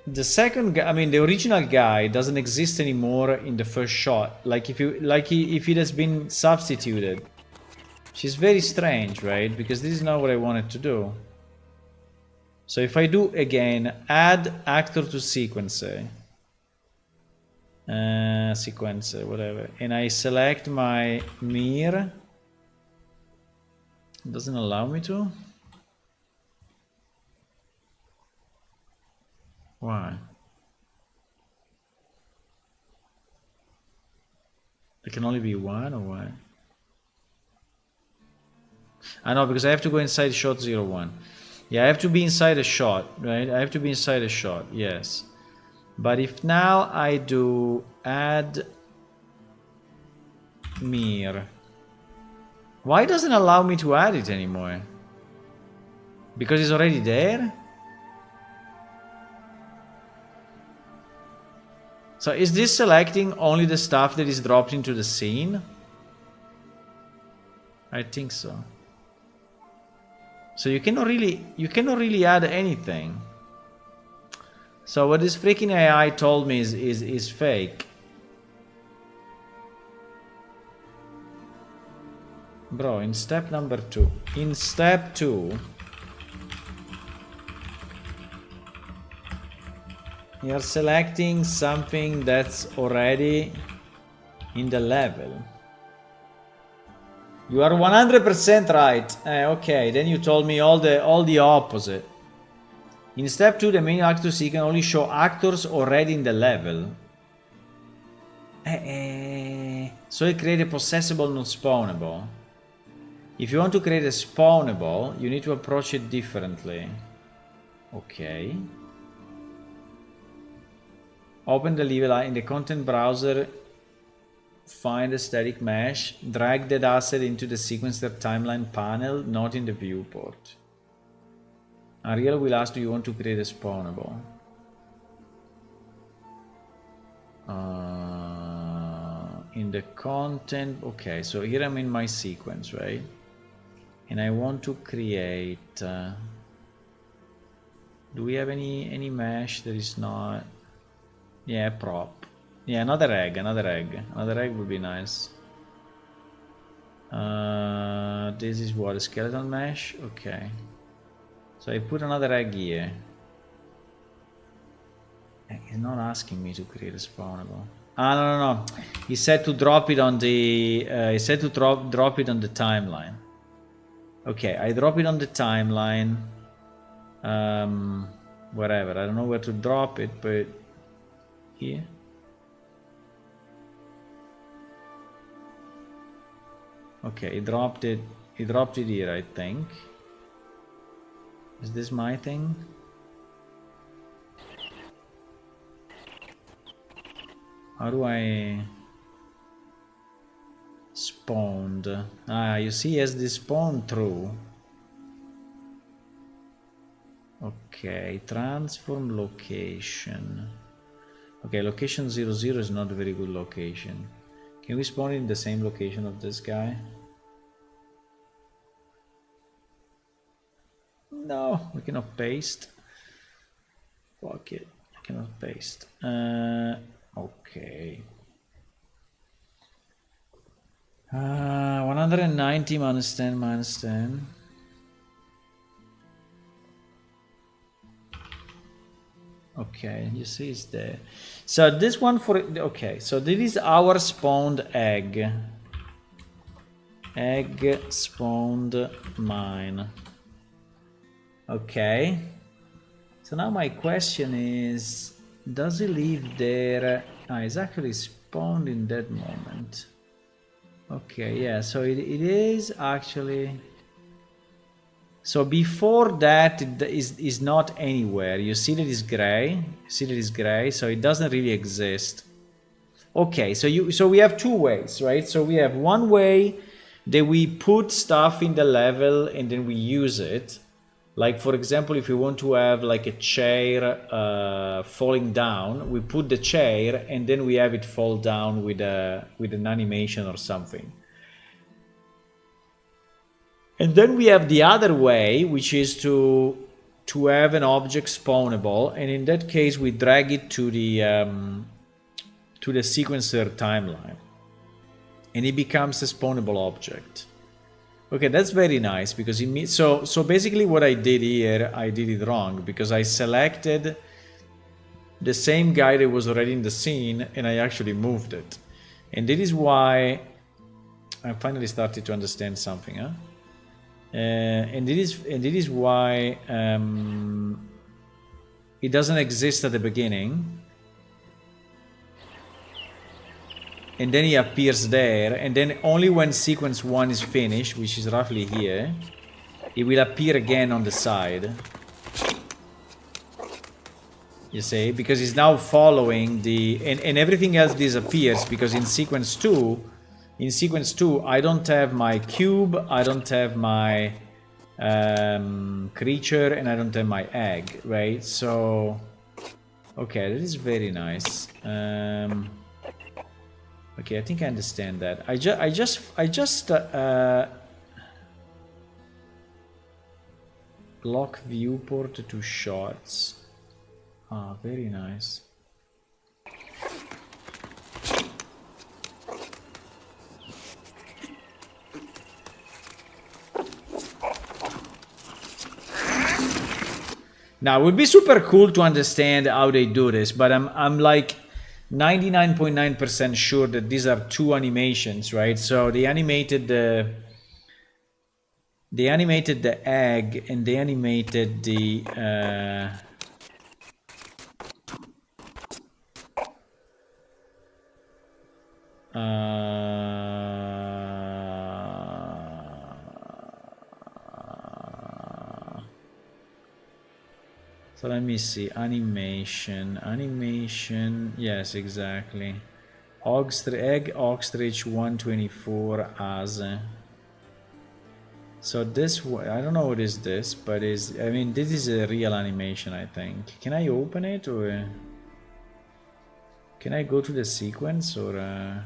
the second guy, I mean, the original guy doesn't exist anymore in the first shot. Like if it has been substituted, which is very strange, right? Because this is not what I wanted to do. So if I do again, add actor to sequencer, whatever, and I select my mirror, it doesn't allow me to. Why? It can only be one, or what? I know, because I have to go inside shot 01. Yeah, I have to be inside a shot, right? I have to be inside a shot, yes. But if now I do add mirror, why doesn't it allow me to add it anymore? Because it's already there? So is this selecting only the stuff that is dropped into the scene? I think so. So you cannot really add anything. So what this freaking AI told me is fake. Bro, in step number 2. In step 2, you're selecting something that's already in the level. You are 100% right. Okay, then you told me all the opposite. In step 2, the main actor C can only show actors already in the level. So it create a possessable, not spawnable. If you want to create a spawnable, you need to approach it differently. Okay. Open the level in the content browser. Find a static mesh. Drag that asset into the sequencer timeline panel, not in the viewport. Ariel will ask, do you want to create a spawnable? In the content, okay, so here I'm in my sequence, right? And I want to create, do we have any mesh that is not, yeah, prop. Yeah, another egg would be nice. This is what, a skeleton mesh? Okay. So I put another egg here. He's not asking me to create a spawnable. Ah, no. He said to drop it on the. He said to drop it on the timeline. Okay, I drop it on the timeline. Wherever, I don't know where to drop it, but here. Okay, he dropped it. He dropped it here, I think. Is this my thing? How do I spawned? Ah, you see, as this spawn through. Okay, transform location. Okay, location 00 is not a very good location. Can we spawn in the same location of this guy? No, we cannot paste. Fuck it, I cannot paste. Okay. 190 minus 10 minus 10. Okay, you see it's there. So this one for, okay, so this is our spawned egg. Egg spawned mine. Okay. So now my question is, does it live there? Ah, it's actually spawned in that moment. Okay, yeah, so it is actually... So before that, it is not anywhere. You see that it's gray. You see that it's gray, so it doesn't really exist. Okay, so we have two ways, right? So we have one way that we put stuff in the level and then we use it. Like for example, if we want to have like a chair falling down, we put the chair and then we have it fall down with an animation or something. And then we have the other way, which is to have an object spawnable, and in that case we drag it to the sequencer timeline, and it becomes a spawnable object. Okay, that's very nice because it means so basically what I did here, I did it wrong because I selected the same guy that was already in the scene and I actually moved it, and that is why I finally started to understand something, huh? And it is why it doesn't exist at the beginning, and then he appears there, and then only when sequence 1 is finished, which is roughly here, it will appear again on the side. You see, because it's now following the and everything else disappears because in sequence 2. In sequence 2, I don't have my cube, I don't have my creature, and I don't have my egg, right? So, okay, that is very nice. Okay, I think I understand that. I just lock viewport to shots. Ah, very nice. Now, it would be super cool to understand how they do this, but I'm like 99.9% sure that these are two animations, right? So they animated the egg and they animated the so let me see, animation, yes, exactly. Egg ostrich 124 as. So this, I don't know what is this, but I mean, this is a real animation, I think. Can I open it or can I go to the sequence or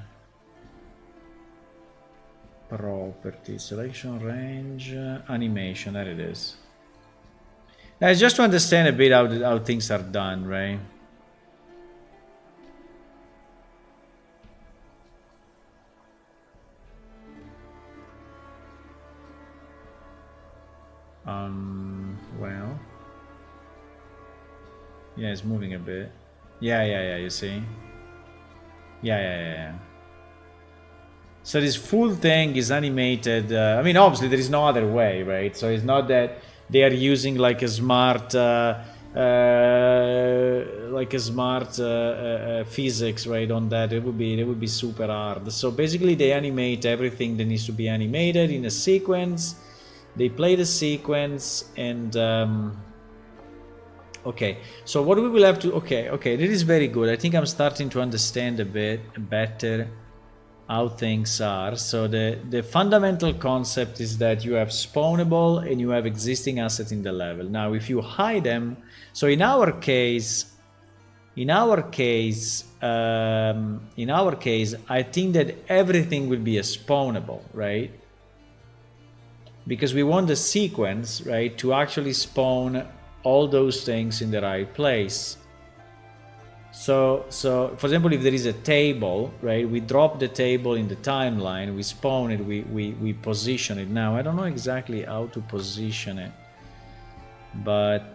property, selection range, animation, there it is. Now, it's just to understand a bit how things are done, right? Well, yeah, it's moving a bit. Yeah, you see? Yeah. So this full thing is animated. I mean, obviously there is no other way, right? So it's not that they are using like a smart physics, right? On that, it would be super hard. So basically, they animate everything that needs to be animated in a sequence. They play the sequence, and okay. So what we will have to okay, this is very good. I think I'm starting to understand a bit better how things are. So the fundamental concept is that you have spawnable and you have existing assets in the level. Now, if you hide them, so in our case, I think that everything will be a spawnable, right? because we want the sequence, right, to actually spawn all those things in the right place. So for example, if there is a table, right, we drop the table in the timeline, we spawn it, we position it. Now I don't know exactly how to position it, but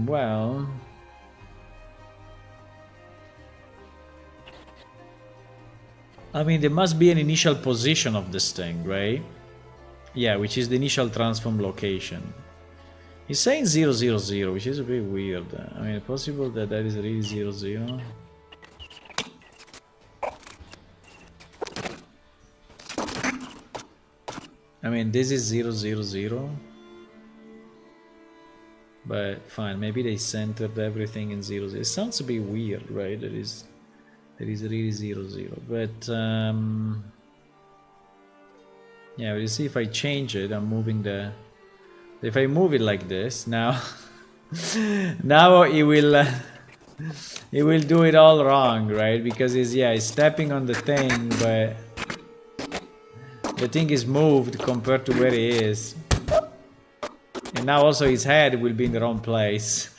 well, I mean, there must be an initial position of this thing, right? Yeah, which is the initial transform location. He's saying 0, 0, 0, which is a bit weird. I mean, possible that that is really 0, 0. I mean, this is 0, 0, 0. But fine, maybe they centered everything in 0, 0. It sounds a bit weird, right? That is really 0, 0. But yeah, you see, if I change it, I'm moving the... If I move it like this, now... now it will do it all wrong, right? Because it's stepping on the thing, but... the thing is moved compared to where it is. And now also his head will be in the wrong place.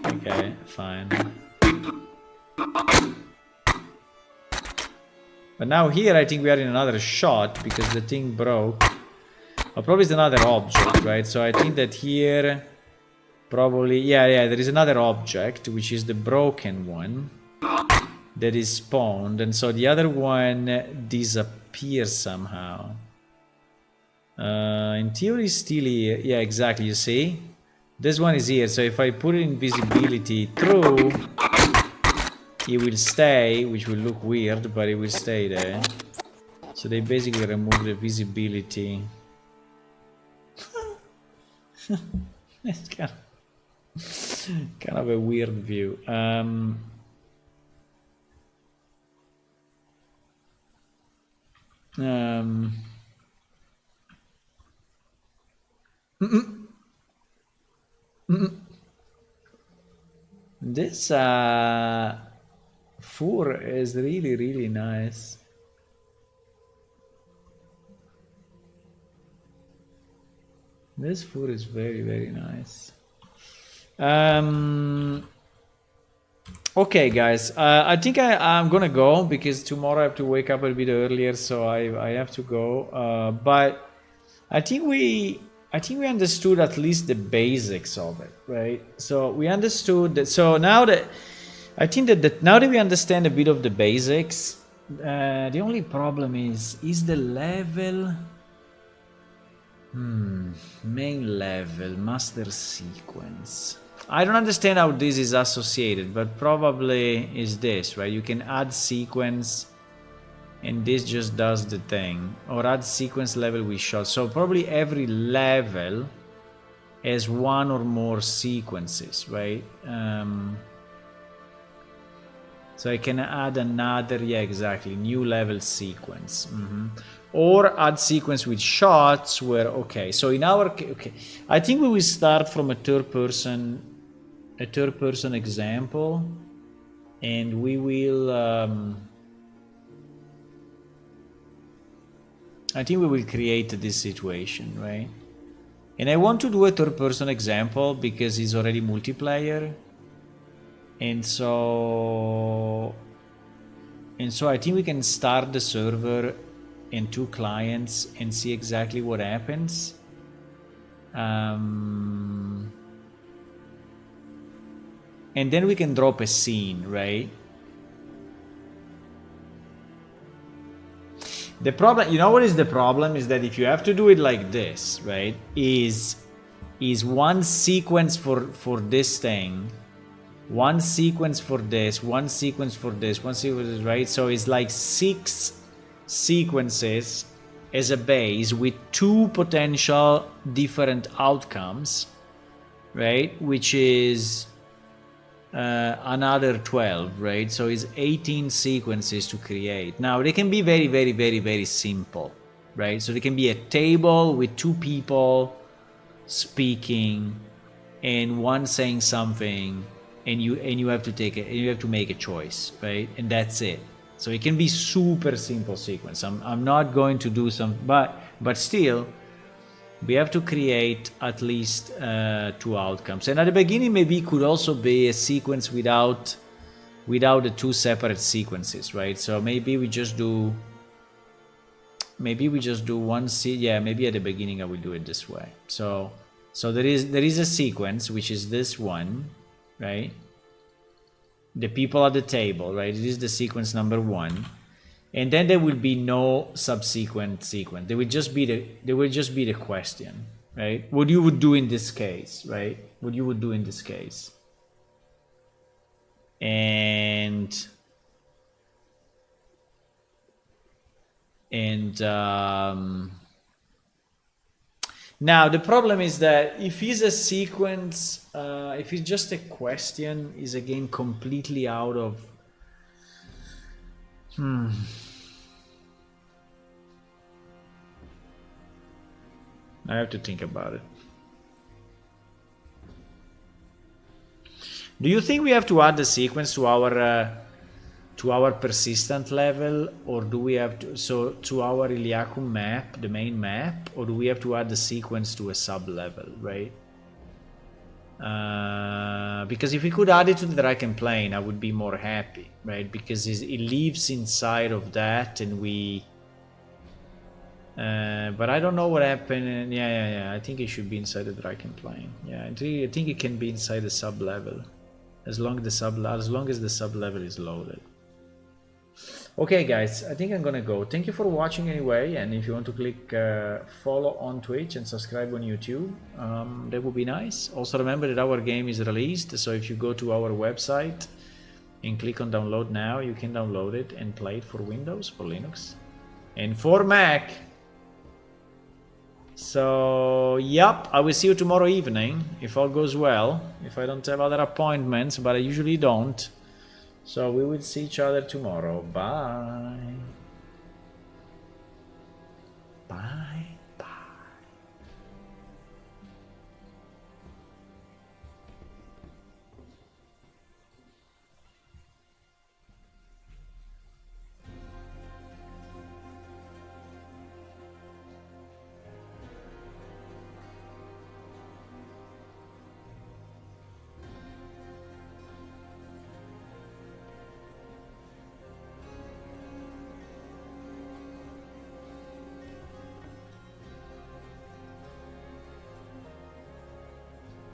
Okay, fine. But now here I think we are in another shot because the thing broke. Or probably it's another object, right? So I think that here probably, yeah, there is another object, which is the broken one that is spawned. And so the other one disappears somehow. In theory still here. Yeah, exactly, you see? This one is here, so if I put invisibility through, it will stay, which will look weird, but it will stay there. So they basically remove the visibility. It's kind of a weird view. This fur is really nice. This fur is very nice. Okay, guys, I think I'm gonna go because tomorrow I have to wake up a bit earlier, so I have to go. But I think we understood at least the basics of it, right? So we understood that. So now that I think that now that we understand a bit of the basics, the only problem is the level. Main level, master sequence. I don't understand how this is associated, but probably is this, right? You can add sequence and this just does the thing. Or add sequence level with shot. So probably every level has one or more sequences, right? So I can add another, yeah, exactly, new level sequence. Or add sequence with shots where, okay, so in our case, okay, I think we will start from a third person example, and we will, I think we will create this situation, right? And I want to do a third person example because it's already multiplayer. And so I think we can start the server and 2 clients and see exactly what happens. And then we can drop a scene, right? The problem, you know what is the problem? Is that if you have to do it like this, right? Is one sequence for this thing, one sequence for this, one sequence for this, one sequence, right? So it's like 6 sequences as a base with 2 potential different outcomes, right? Which is another 12, right? So it's 18 sequences to create. Now they can be very simple, right? So there can be a table with 2 people speaking and one saying something and you have to take it, and you have to make a choice, right? And that's it. So it can be super simple sequence. I'm not going to do some, but still, we have to create at least 2 outcomes. And at the beginning, maybe it could also be a sequence without the 2 separate sequences, right? So maybe we just do one yeah, maybe at the beginning I will do it this way. So there is a sequence, which is this one, right? The people at the table, right? It is the sequence number 1. And then there will be no subsequent sequence. There will just be the question, right? What you would do in this case, right? What you would do in this case. And now the problem is that if it's a sequence, if it's just a question, is again completely out of I have to think about it. Do you think we have to add the sequence to our persistent level, or do we have to our Iliacum map, the main map, or do we have to add the sequence to a sub level, right? Because if we could add it to the Dryken plane, I would be more happy, right? Because it lives inside of that, and we. But I don't know what happened. Yeah. I think it should be inside the Dryken plane. Yeah, I think it can be inside the sub level, as long as the sub level is loaded. Okay, guys, I think I'm gonna go. Thank you for watching anyway, and if you want to click follow on Twitch and subscribe on YouTube, that would be nice. Also remember that our game is released, so if you go to our website and click on download now, you can download it and play it for Windows, for Linux, and for Mac. So, yep, I will see you tomorrow evening, if all goes well, if I don't have other appointments, but I usually don't. So we will see each other tomorrow. Bye. Bye.